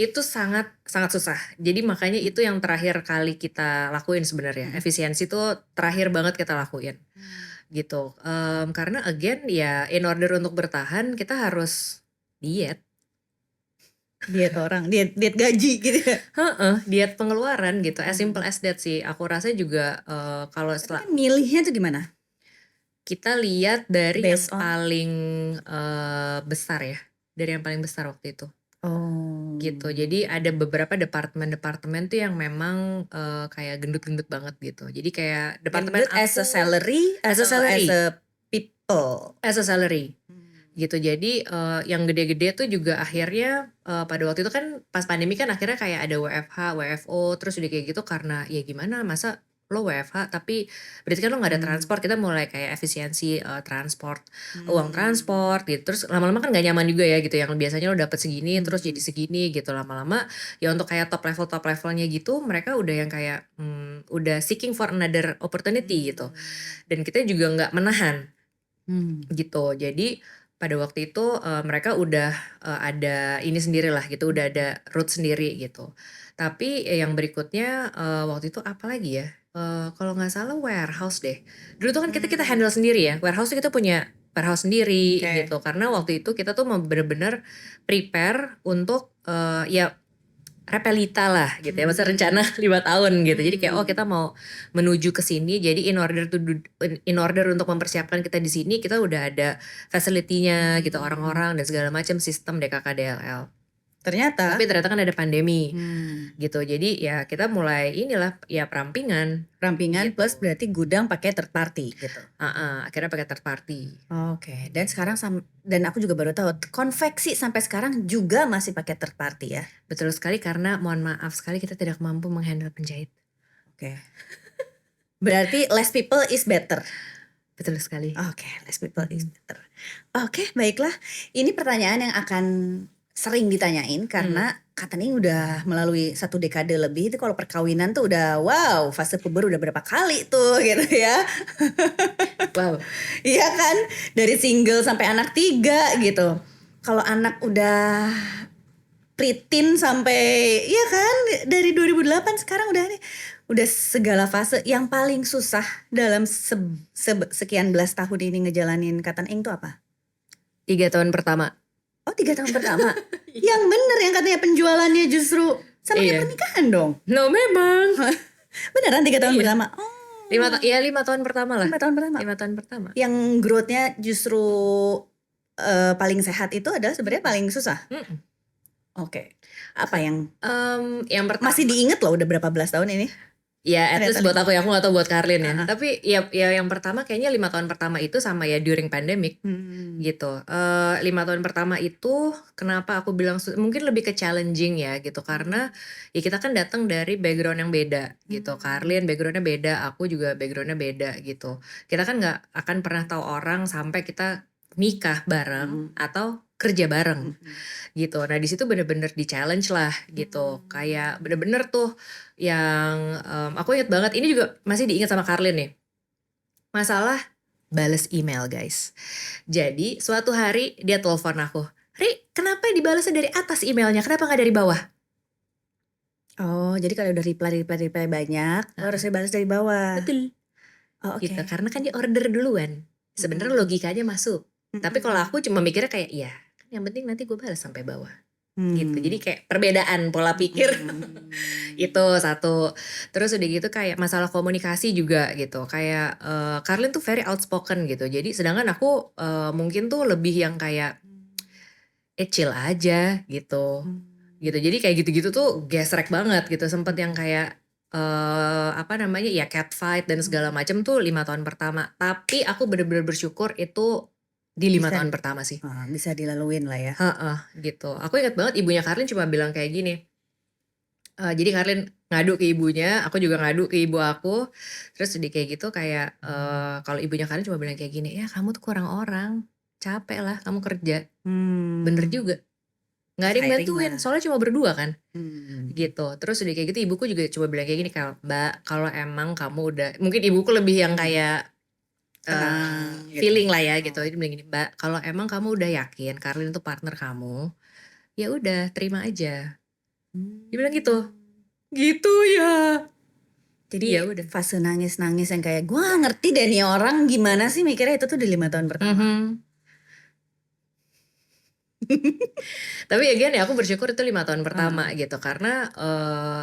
Itu sangat susah. Jadi makanya itu yang terakhir kali kita lakuin sebenarnya. Efisiensi itu terakhir banget kita lakuin. Gitu. Karena again ya in order untuk bertahan kita harus diet. Diet orang, diet gaji gitu ya. Diet pengeluaran gitu. As simple as that sih. Aku rasa juga kalau setelah milihnya tuh gimana? kita lihat dari Based yang on? paling besar ya. Dari yang paling besar waktu itu. Gitu. Jadi ada beberapa departemen tuh yang memang kayak gendut-gendut banget gitu. Jadi kayak departemen Gendut as a salary, As a atau salary. as a people? as a salary. Gitu. Jadi yang gede-gede tuh juga akhirnya pada waktu itu kan pas pandemi kan akhirnya kayak ada WFH, WFO terus udah kayak gitu karena ya gimana masa lo WFH tapi berarti kan lo nggak ada transport. Kita mulai kayak efisiensi transport, uang transport gitu. Terus lama-lama kan gak nyaman juga ya gitu, yang biasanya lo dapet segini terus jadi segini gitu. Lama-lama ya untuk kayak top levelnya gitu mereka udah yang kayak udah seeking for another opportunity gitu. Dan kita juga nggak menahan gitu. Jadi pada waktu itu mereka udah ada ini sendiri lah gitu, udah ada route sendiri gitu. Tapi yang berikutnya waktu itu apa lagi ya? Kalau nggak salah warehouse deh. Dulu tuh kan kita handle sendiri ya. Warehouse tuh kita punya warehouse sendiri gitu. Karena waktu itu kita tuh mau bener-bener prepare untuk ya repelita lah gitu ya, masa rencana 5 tahun gitu. Jadi kayak kita mau menuju ke sini. Jadi in order untuk mempersiapkan kita di sini, kita udah ada facility-nya gitu, orang-orang dan segala macam sistem DKK DLL. Tapi ternyata kan ada pandemi gitu. Jadi ya kita mulai inilah ya perampingan gitu. Plus berarti gudang pakai third party gitu. Akhirnya pakai third party. Oke. Dan sekarang dan aku juga baru tahu konveksi sampai sekarang juga masih pakai third party ya. Betul sekali, karena mohon maaf sekali kita tidak mampu menghandle penjahit. Oke. Berarti less people is better. Betul sekali. Oke, less people is better. Oke, baiklah. Ini pertanyaan yang akan sering ditanyain karena katanya udah melalui 1 dekade lebih. Itu kalau perkawinan tuh udah wow, fase puber udah berapa kali tuh gitu ya. Wow. Iya kan, dari single sampai anak 3 gitu. Kalau anak udah preteen sampai ya kan dari 2008 sekarang udah segala fase. Yang paling susah dalam sekian belas tahun ini ngejalanin cotton ink tuh apa? 3 tahun pertama. Oh 3 tahun pertama. Yang bener yang katanya penjualannya justru sama kayak Iya. pernikahan dong. No memang. Beneran 3 tahun Iya. pertama. Oh 5 tahun pertama lah. 5 tahun pertama. 5 tahun pertama. Yang growth-nya justru paling sehat itu adalah sebenarnya paling susah. Mm-mm. Oke. Apa yang Yang pertama masih diinget loh udah berapa belas tahun ini? ya at least buat aku gak tahu buat Karlin ya. Ah. Tapi ya yang pertama kayaknya 5 tahun pertama itu sama ya during pandemic gitu. 5 tahun pertama itu kenapa aku bilang mungkin lebih ke challenging ya gitu, karena ya kita kan datang dari background yang beda gitu. Karlin backgroundnya beda, aku juga backgroundnya beda gitu. Kita kan nggak akan pernah tahu orang sampai kita nikah bareng atau kerja bareng gitu. Nah di situ bener-bener di challenge lah gitu. Kayak bener-bener tuh yang aku inget banget, ini juga masih diingat sama Karlin nih, masalah bales email guys. Jadi suatu hari dia telepon aku, Ri kenapa dibalesnya dari atas emailnya, kenapa gak dari bawah? Oh jadi kalau udah reply banyak lo harusnya balas dari bawah. Betul. Oh oke. Gitu, karena kan dia order duluan. Sebenarnya logikanya masuk. Tapi kalau aku cuma mikirnya kayak ya kan yang penting nanti gue balas sampai bawah. Gitu. Jadi kayak perbedaan pola pikir. Itu satu. Terus udah gitu kayak masalah komunikasi juga gitu. Kayak Karlin tuh very outspoken gitu. Jadi sedangkan aku mungkin tuh lebih yang kayak chill aja gitu. Gitu. Jadi kayak gitu-gitu tuh gesrek banget gitu. Sempet yang kayak apa namanya ya catfight dan segala macam tuh 5 tahun pertama. Tapi aku bener-bener bersyukur itu di 5 tahun pertama sih. Bisa dilaluin lah ya. Gitu. Aku ingat banget ibunya Karlin cuma bilang kayak gini. Jadi Karlin ngadu ke ibunya, aku juga ngadu ke ibu aku. Terus jadi kayak gitu kayak kalau ibunya Karlin cuma bilang kayak gini, ya kamu tuh kurang orang, capek lah kamu kerja. Bener juga. Gak ada yang bantuin, soalnya cuma berdua kan. Gitu. Terus udah kayak gitu ibuku juga coba bilang kayak gini, Mbak kalau emang kamu udah, mungkin ibuku lebih yang kayak feeling lah ya gitu. Dia bilang gini, Mbak kalau emang kamu udah yakin Karlin itu partner kamu, ya udah terima aja. Dia bilang gitu. Gitu ya. Jadi ya udah. fase nangis-nangis yang kayak gue gak ngerti deh nih orang gimana sih mikirnya itu tuh di 5 tahun pertama. Tapi again ya aku bersyukur itu 5 tahun pertama gitu, karena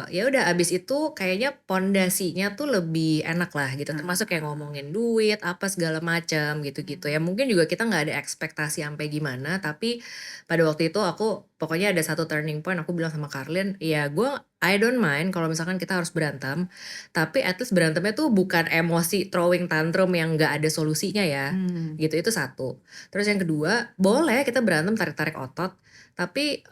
ya udah abis itu kayaknya pondasinya tuh lebih enak lah gitu, termasuk kayak ngomongin duit apa segala macam gitu-gitu ya. Mungkin juga kita nggak ada ekspektasi sampai gimana, tapi pada waktu itu aku pokoknya ada satu turning point, aku bilang sama Karlin, ya I don't mind kalau misalkan kita harus berantem, tapi at least berantemnya tuh bukan emosi throwing tantrum yang nggak ada solusinya ya. Gitu, itu satu. Terus yang kedua, boleh kita berantem tarik-tarik otot, tapi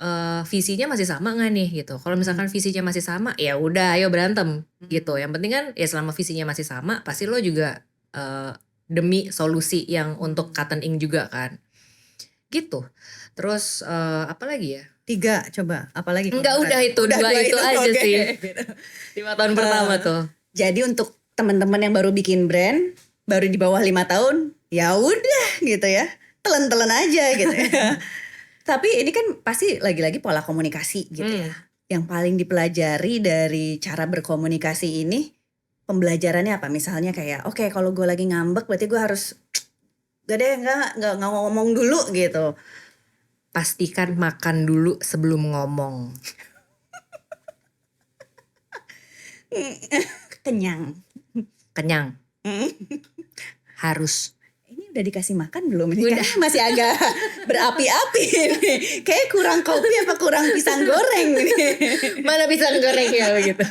visinya masih sama nggak nih gitu. Kalau misalkan visinya masih sama, ya udah ayo berantem gitu. Yang penting kan ya selama visinya masih sama, pasti lo juga demi solusi yang untuk cut and ink juga kan. Gitu. Terus apa lagi ya? 3 coba, apalagi? Enggak, udah itu, 2 itu aja sih. 5 tahun pertama tuh. Jadi untuk teman-teman yang baru bikin brand, baru di bawah 5 tahun, ya udah gitu ya, telan-telan aja gitu ya. Tapi ini kan pasti lagi-lagi pola komunikasi gitu ya. Yang paling dipelajari dari cara berkomunikasi ini, pembelajarannya apa? Misalnya kayak, oke, kalau gue lagi ngambek berarti gue harus nggak ngomong dulu gitu. Pastikan makan dulu sebelum ngomong. Kenyang. Harus. Ini udah dikasih makan belum? Ini udah. Masih agak berapi-api nih. Kayak kurang kopi apa kurang pisang goreng nih. Mana pisang goreng ya begitu.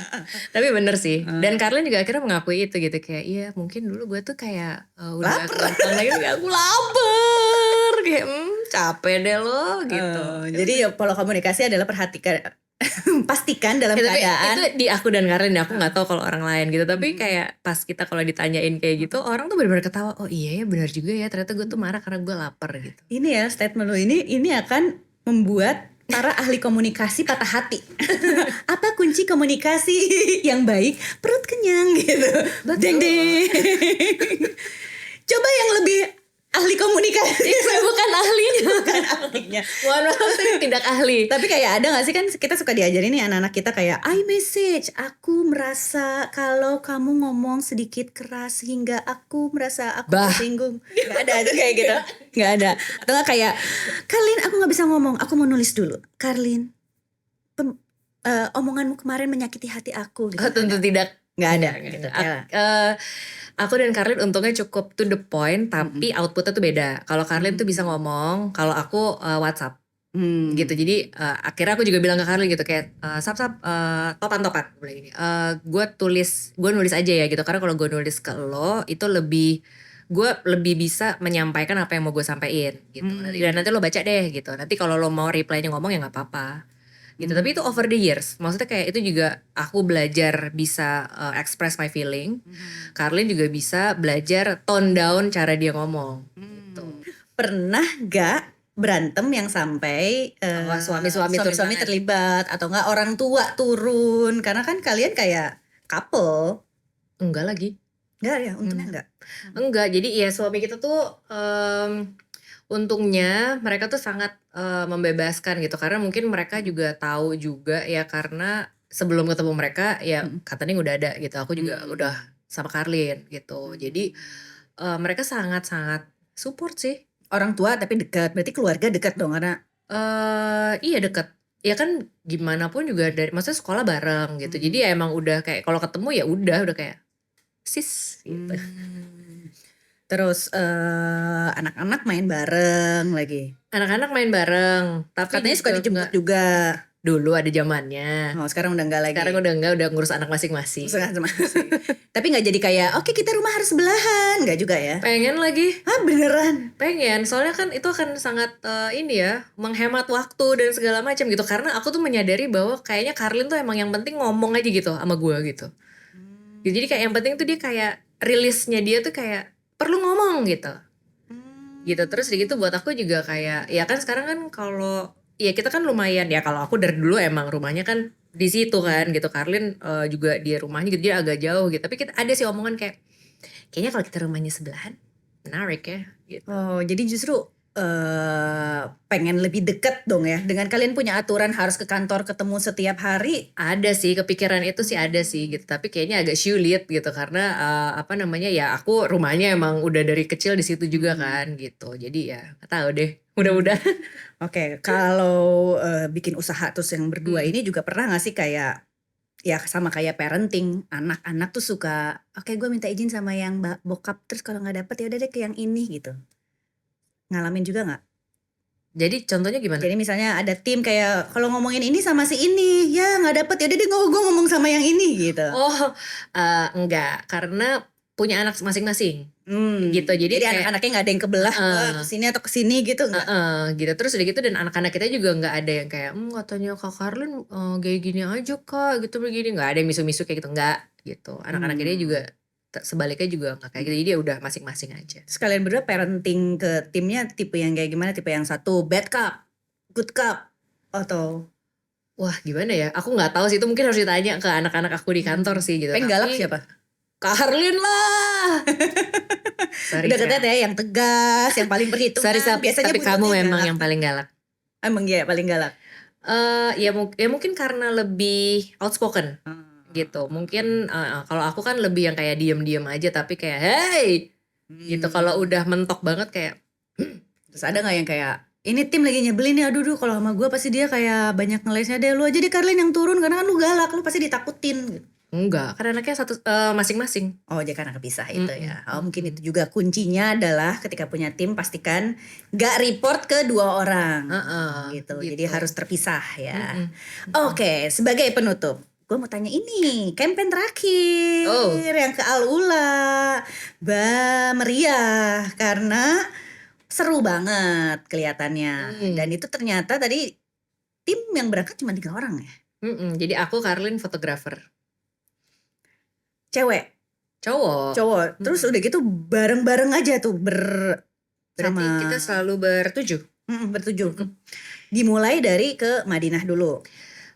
Tapi bener sih. Dan Karlin juga akhirnya mengakui itu gitu. Kayak iya mungkin dulu gue tuh kayak udah gampang lagi. Aku lapar. Kayak capek deh lo gitu. Jadi ya pola komunikasi adalah pastikan dalam keadaan. Itu di aku dan Karlin, aku gak tahu kalau orang lain gitu. Tapi kayak pas kita kalau ditanyain kayak gitu, orang tuh benar-benar ketawa. Oh iya ya benar juga ya, ternyata gue tuh marah karena gue lapar gitu. Ini ya statement lo ini akan membuat para ahli komunikasi patah hati. Apa kunci komunikasi yang baik? Perut kenyang gitu. Deng deng. Coba yang lebih ahli komunikasi. Saya bukan ahlinya. Bukan ahlinya. Mohon maaf, saya tidak ahli. Tapi kayak ada gak sih, kan kita suka diajarin nih anak-anak kita kayak iMessage, aku merasa kalau kamu ngomong sedikit keras hingga aku merasa aku Bah. tersinggung. Gak ada itu kayak gitu. Gak ada. Atau gak kayak, Karlin aku gak bisa ngomong, aku mau nulis dulu. Karlin, omonganmu kemarin menyakiti hati aku gitu. Oh, tentu tidak. Gak ada Nggak, gitu. nggak. Aku dan Karlin untungnya cukup to the point, tapi outputnya tuh beda. Kalau Karlin tuh bisa ngomong, kalau aku WhatsApp gitu. Jadi akhirnya aku juga bilang ke Karlin gitu kayak sap topan boleh gini. Gue nulis aja ya gitu, karena kalau gue nulis ke lo itu gue lebih bisa menyampaikan apa yang mau gue sampaikan gitu. Dan nanti lo baca deh gitu. Nanti kalau lo mau reply-nya ngomong ya nggak apa-apa. Gitu. Tapi itu over the years, maksudnya kayak itu juga aku belajar bisa express my feeling. Karlin juga bisa belajar tone down cara dia ngomong gitu. Pernah gak berantem yang sampai Suami-suami terlibat, atau enggak orang tua turun, karena kan kalian kayak couple? Enggak lagi. Enggak ya, untungnya Enggak, jadi ya suami kita tuh untungnya mereka tuh sangat membebaskan gitu, karena mungkin mereka juga tahu juga ya, karena sebelum ketemu mereka ya katanya udah ada gitu, aku juga udah sama Karlin gitu. Jadi mereka sangat-sangat support sih. Orang tua tapi dekat, berarti keluarga dekat dong, karena Iya dekat. Ya kan gimana pun juga dari maksudnya sekolah bareng gitu. Jadi ya emang udah kayak kalau ketemu ya udah kayak sis gitu. Terus anak-anak main bareng lagi. Anak-anak main bareng, tapi Katanya suka dijemput juga. Dulu ada zamannya. Oh, sekarang udah enggak lagi. Sekarang udah enggak, udah ngurus anak masing-masing. Tapi nggak jadi kayak oke kita rumah harus sebelahan, nggak juga ya? Pengen lagi. Ah beneran? Pengen, soalnya kan itu akan sangat ini ya, menghemat waktu dan segala macam gitu. Karena aku tuh menyadari bahwa kayaknya Karlin tuh emang yang penting ngomong aja gitu sama gue gitu. Jadi kayak yang penting tuh dia kayak rilisnya dia tuh kayak perlu ngomong gitu. Gitu terus gitu buat aku juga kayak ya kan sekarang kan kalau ya kita kan lumayan ya, kalau aku dari dulu emang rumahnya kan di situ kan gitu. Karlin juga dia rumahnya gitu, dia agak jauh gitu. Tapi kita ada sih omongan kayak kayaknya kalau kita rumahnya sebelahan menarik ya gitu. Oh, jadi justru pengen lebih deket dong ya, dengan kalian punya aturan harus ke kantor ketemu setiap hari. Ada sih kepikiran itu sih, ada sih gitu, tapi kayaknya agak sulit gitu karena apa namanya ya, aku rumahnya emang udah dari kecil di situ juga kan gitu. Jadi ya nggak tahu deh, mudah-mudahan. Oke, kalau bikin usaha terus yang berdua ini juga pernah gak sih kayak ya sama kayak parenting, anak-anak tuh suka oke gue minta izin sama yang bokap, terus kalau nggak dapet ya udah deh ke yang ini gitu. Ngalamin juga nggak? Jadi contohnya gimana? Jadi misalnya ada tim kayak kalau ngomongin ini sama si ini ya nggak dapet ya udah deh gue ngomong sama yang ini gitu. Oh enggak, karena punya anak masing-masing gitu. Jadi kayak anak-anaknya nggak ada yang kebelah ke sini atau ke sini gitu nggak? Gitu terus udah gitu, dan anak-anak kita juga nggak ada yang kayak katanya Kak Karlin kayak gini aja Kak gitu begini, nggak ada yang misu-misu kayak gitu, nggak gitu. Anak-anak kita juga sebaliknya juga nggak kayak gitu, jadi dia udah masing-masing aja. Terus kalian berdua parenting ke timnya tipe yang kayak gimana? Tipe yang satu bad cop, good cop, atau wah gimana ya, aku nggak tahu sih, itu mungkin harus ditanya ke anak-anak aku di kantor sih gitu. yang galak siapa? Karlin lah. Sorry, udah ketemu ya yang tegas, yang paling perhitungan. Sorry, biasanya tapi kamu buntutnya memang galak. yang paling galak. Emang ya paling galak. Ya mungkin karena lebih outspoken gitu. Mungkin kalau aku kan lebih yang kayak diem-diem aja, tapi kayak hey gitu. Kalau udah mentok banget kayak Terus ada nggak yang kayak ini tim lagi nyebelin nih, aduh kalau sama gue pasti dia kayak banyak ngelesnya deh, lu aja deh Karlin yang turun karena kan lu galak, lu pasti ditakutin gitu. enggak, karena anaknya satu masing-masing. Oh jadi karena kepisah itu ya. Oh mungkin itu juga kuncinya adalah ketika punya tim pastikan gak report ke dua orang gitu. Jadi harus terpisah ya. Oke, sebagai penutup gue mau tanya ini, campaign terakhir yang ke Al-Ula, meriah karena seru banget kelihatannya. Dan itu ternyata tadi tim yang berangkat cuma 3 orang ya. Jadi aku Karlin fotografer. Cewek, cowok. Terus udah gitu bareng-bareng aja tuh Berarti kita selalu bertujuh. bertujuh. Dimulai dari ke Madinah dulu.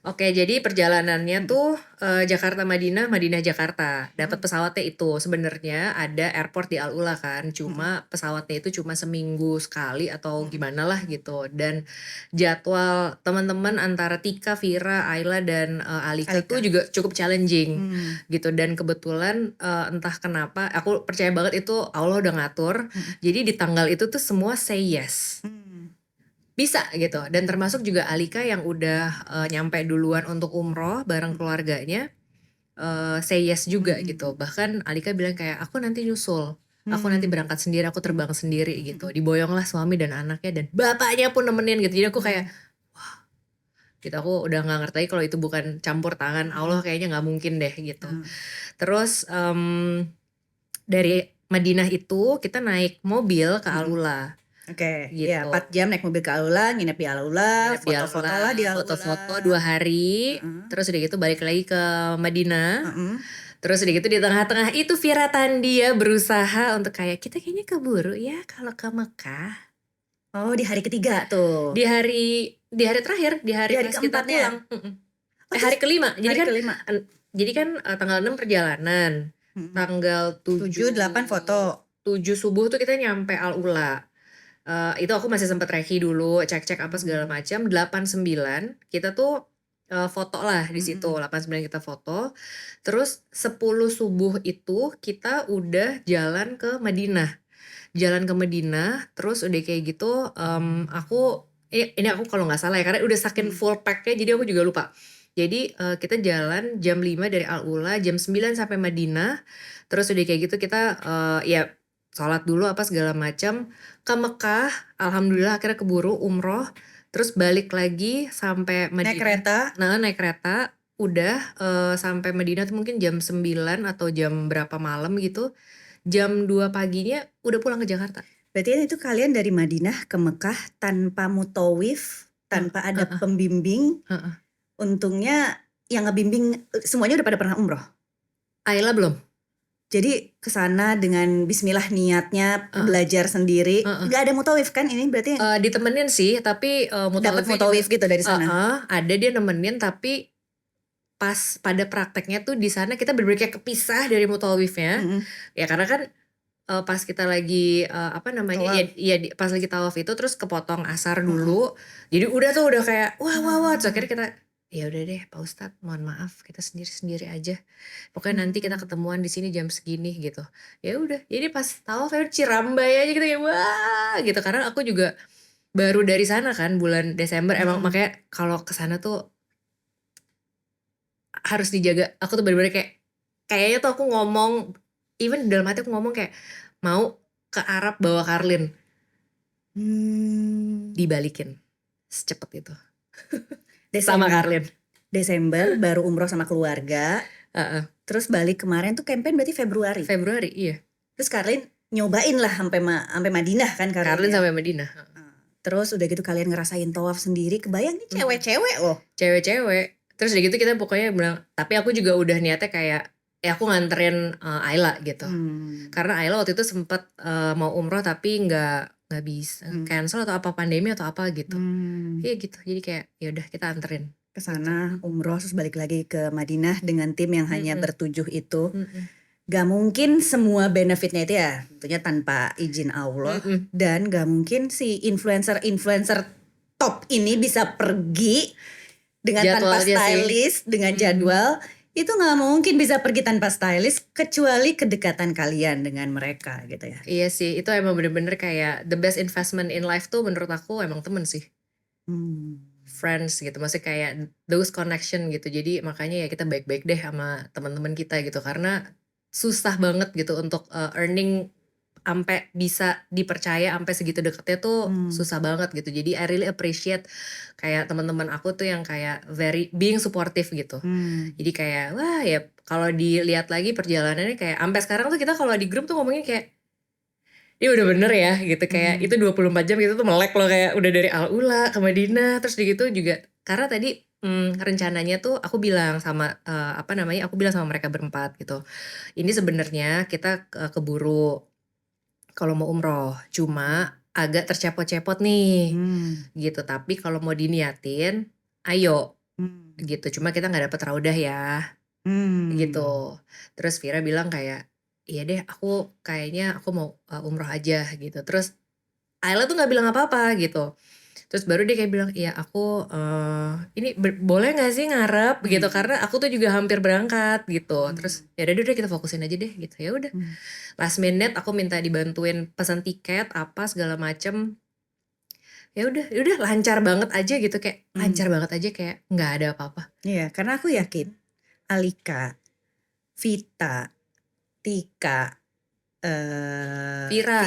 Oke, jadi perjalanannya tuh Jakarta Madinah, Madinah Jakarta. Dapat pesawatnya itu. Sebenarnya ada airport di Al Ula kan, cuma pesawatnya itu cuma seminggu sekali atau gimana lah gitu. Dan jadwal teman-teman antara Tika, Vira, Ayla dan Alika Alika. tuh juga cukup challenging gitu. Dan kebetulan entah kenapa aku percaya banget itu Allah udah ngatur. Jadi di tanggal itu tuh semua say yes. Bisa gitu, dan termasuk juga Alika yang udah nyampe duluan untuk umroh bareng keluarganya, say yes juga gitu. Bahkan Alika bilang kayak, aku nanti nyusul, aku nanti berangkat sendiri, aku terbang sendiri gitu. Diboyonglah suami dan anaknya, dan bapaknya pun nemenin gitu. Jadi aku kayak, wah gitu, aku udah gak ngerti kalau itu bukan campur tangan Allah, kayaknya gak mungkin deh gitu. Terus dari Madinah itu kita naik mobil ke Al Ula. Oke, Gitu. ya 4 jam naik mobil ke Al Ula, nginep di Al Ula, Nginep di Al foto-foto Ula, lah di Al Ula. foto-foto 2 hari, terus udah gitu balik lagi ke Madinah. Terus udah gitu di tengah-tengah itu Vira Tandia berusaha untuk kayak, kita kayaknya keburu ya kalau ke Mekah. Oh, di hari ketiga tuh. Di hari terakhir, di hari Di hari pas kita keempatnya? pulang. Hari kelima. Jadi Hari kan kelima. jadi kan tanggal 6 perjalanan. Tanggal 7, 8 foto. 7 subuh tuh kita nyampe Al Ula. Itu aku masih sempet reki dulu, cek-cek apa segala macam. 8-9 kita tuh foto lah di situ. 8-9 kita foto. Terus 10 subuh itu kita udah jalan ke Madinah. Jalan ke Madinah, terus udah kayak gitu aku ini aku kalau nggak salah ya, karena udah saking full packnya jadi aku juga lupa. Jadi kita jalan jam 5 dari Al Ula, jam 9 sampai Madinah. Terus udah kayak gitu kita ya sholat dulu apa segala macam, ke Mekah. Alhamdulillah akhirnya keburu umroh. Terus balik lagi sampai Madinah. Naik kereta. Nah, naik kereta udah sampai Madinah tuh mungkin jam 9 atau jam berapa malam gitu. Jam 2 paginya udah pulang ke Jakarta. Berarti itu kalian dari Madinah ke Mekah tanpa mutawif, tanpa ada pembimbing. Untungnya yang ngebimbing semuanya udah pada pernah umroh. Ayla belum. Jadi kesana dengan bismillah niatnya belajar sendiri. Gak ada mutawif kan ini berarti? Ditemenin sih, tapi Dapat mutawif gitu dari sana. ada dia nemenin, tapi pas pada prakteknya tuh di sana kita bener-bener kayak kepisah dari mutawifnya. Ya karena kan pas kita lagi apa namanya pas lagi tawaf itu terus kepotong asar dulu. Jadi udah kayak wah terus akhirnya kita ya udah deh Pak Ustadz, mohon maaf kita sendiri aja. Pokoknya nanti kita ketemuan di sini jam segini gitu. Ya udah. Jadi pas tawaf kayak cirambai aja gitu ya, wah gitu, karena aku juga baru dari sana kan bulan Desember. Emang makanya kalau ke sana tuh harus dijaga. Aku tuh bener-bener kayak kayaknya tuh aku ngomong, even dalam hati aku ngomong kayak mau ke Arab bawa Karlin. Dibalikin secepat itu. Sama Karlin. Desember baru umroh sama keluarga. Terus balik kemarin tuh campaign berarti Februari. Februari, iya. Terus Karlin nyobain lah sampai Madinah kan Karlin sampai Madinah. Terus udah gitu kalian ngerasain tawaf sendiri, kebayang nih cewek-cewek loh. Cewek-cewek. Terus udah gitu kita pokoknya bilang, tapi aku juga udah niatnya kayak aku nganterin Ayla gitu. Karena Ayla waktu itu sempet mau umroh tapi nggak bisa, cancel atau apa, pandemi atau apa gitu. Iya gitu. Jadi kayak ya udah kita anterin ke sana umroh terus balik lagi ke Madinah dengan tim yang hanya bertujuh itu. Gak mungkin semua benefitnya itu ya tentunya tanpa izin Allah. Dan gak mungkin si influencer top ini bisa pergi dengan tanpa stylist, dengan jadwal. Itu gak mungkin bisa pergi tanpa stylist kecuali kedekatan kalian dengan mereka gitu ya. Iya sih, itu emang bener-bener kayak the best investment in life tuh menurut aku emang temen sih. Friends gitu, maksudnya kayak those connection gitu. Jadi makanya ya kita baik-baik deh sama teman-teman kita gitu, karena susah banget gitu untuk earning sampai bisa dipercaya sampai segitu deketnya tuh susah banget gitu. Jadi I really appreciate kayak teman-teman aku tuh yang kayak very being supportive gitu. Jadi kayak wah ya kalau dilihat lagi perjalanannya kayak sampai sekarang tuh kita kalau di grup tuh ngomongin kayak dia udah bener ya gitu, kayak itu 24 jam gitu tuh melek loh, kayak udah dari Al Ula ke Madinah. Terus gitu juga karena tadi rencananya tuh aku bilang sama aku bilang sama mereka berempat gitu, ini sebenarnya kita keburu kalau mau umroh, cuma agak tercepot-cepot nih gitu, tapi kalau mau diniatin ayo gitu. Cuma kita nggak dapet Raudah ya, gitu. Terus Vira bilang kayak, iya deh aku kayaknya aku mau umroh aja gitu. Terus Ayla tuh nggak bilang apa-apa gitu. Terus baru dia kayak bilang, iya aku ini boleh gak sih ngarep gitu, karena aku tuh juga hampir berangkat gitu. Terus ya udah kita fokusin aja deh gitu. Ya udah. Last minute aku minta dibantuin pesan tiket apa segala macem. Ya udah lancar banget aja gitu, kayak lancar banget aja, kayak nggak ada apa-apa. Iya, karena aku yakin Alika, Vita, Tika, Vira.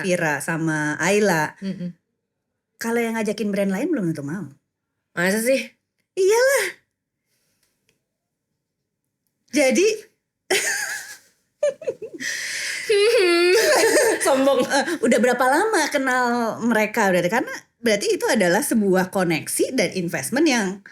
Vira sama Ayla. Kalau yang ngajakin brand lain belum tentu mau. Masa sih? Iyalah. Jadi sombong. Udah berapa lama kenal mereka berarti? Karena berarti itu adalah sebuah koneksi dan investment yang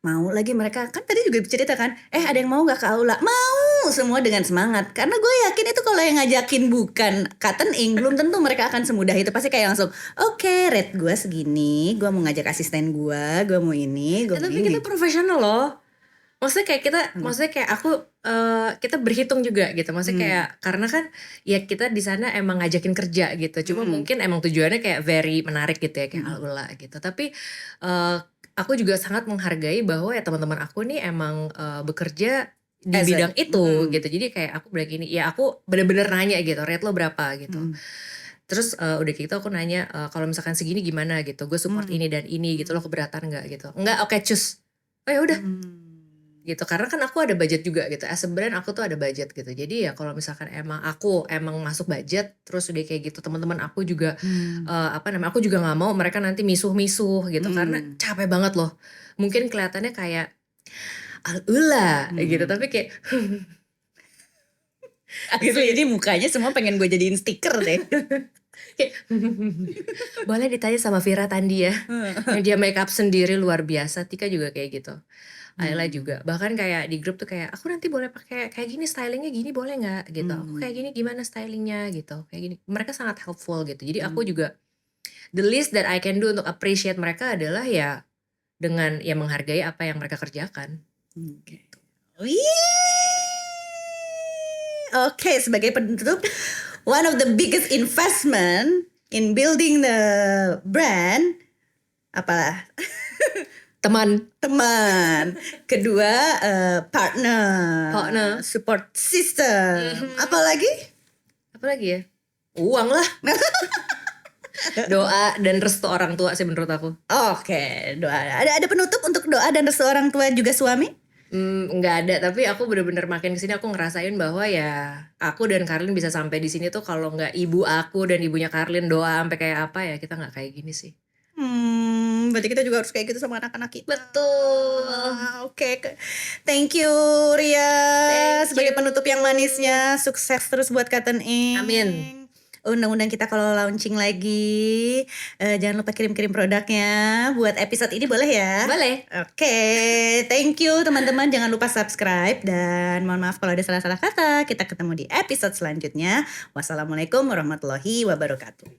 mau lagi mereka. Kan tadi juga cerita kan, ada yang mau gak ke Aula? Mau, semua dengan semangat. Karena gue yakin itu kalau yang ngajakin bukan Cotton Ink, belum tentu mereka akan semudah itu. Pasti kayak langsung, oke, rate gue segini, gue mau ngajak asisten gue mau ini, gue mau Tapi ini. kita profesional loh. Maksudnya kayak kita, maksudnya kayak aku, kita berhitung juga gitu. Maksudnya kayak, karena kan ya kita di sana emang ngajakin kerja gitu. Cuma mungkin emang tujuannya kayak very menarik gitu ya, kayak Aula gitu. Tapi aku juga sangat menghargai bahwa ya teman-teman aku nih emang bekerja di bidang itu gitu. Jadi kayak aku bilang gini, ya aku bener-bener nanya gitu, rate lo berapa gitu. Terus udah gitu aku nanya, kalau misalkan segini gimana gitu, gue support ini dan ini gitu, lo keberatan gak gitu. Enggak, oke cus. Oh ya udah. Gitu, karena kan aku ada budget juga gitu, as a brand aku tuh ada budget gitu. Jadi ya kalau misalkan emang masuk budget, terus udah kayak gitu, teman-teman aku juga aku juga nggak mau mereka nanti misuh-misuh gitu, karena capek banget loh. Mungkin kelihatannya kayak Alula gitu, tapi kayak gitu. Jadi mukanya semua pengen gue jadiin stiker deh. Kayak, boleh ditanya sama Vira Tandi ya, yang dia make up sendiri luar biasa. Tika juga kayak gitu. Ayla juga, bahkan kayak di grup tuh kayak, aku nanti boleh pakai kayak gini, stylingnya gini boleh nggak gitu, aku kayak gini gimana stylingnya gitu, kayak gini. Mereka sangat helpful gitu. Jadi aku juga, the least that I can do untuk appreciate mereka adalah ya dengan ya menghargai apa yang mereka kerjakan. Gitu. Oke, sebagai penutup, one of the biggest investment in building the brand apalah? Teman. Kedua partner, support system. Apalagi ya? Uang lah. Doa dan restu orang tua sih menurut aku. Oke, doa. Ada penutup untuk doa dan restu orang tua juga suami? Nggak ada, tapi aku bener-bener makin kesini aku ngerasain bahwa ya aku dan Karlin bisa sampai di sini tuh kalau nggak ibu aku dan ibunya Karlin doa sampai kayak apa ya, kita nggak kayak gini sih. Berarti kita juga harus kayak gitu sama anak-anak kita. Betul. Oke. Thank you Ria. Sebagai penutup yang manisnya, sukses terus buat Cotton Ink. Amin. Undang-undang kita kalau launching lagi, jangan lupa kirim-kirim produknya. Buat episode ini boleh ya? Boleh. Oke, thank you teman-teman. Jangan lupa subscribe dan mohon maaf kalau ada salah-salah kata. Kita ketemu di episode selanjutnya. Wassalamualaikum warahmatullahi wabarakatuh.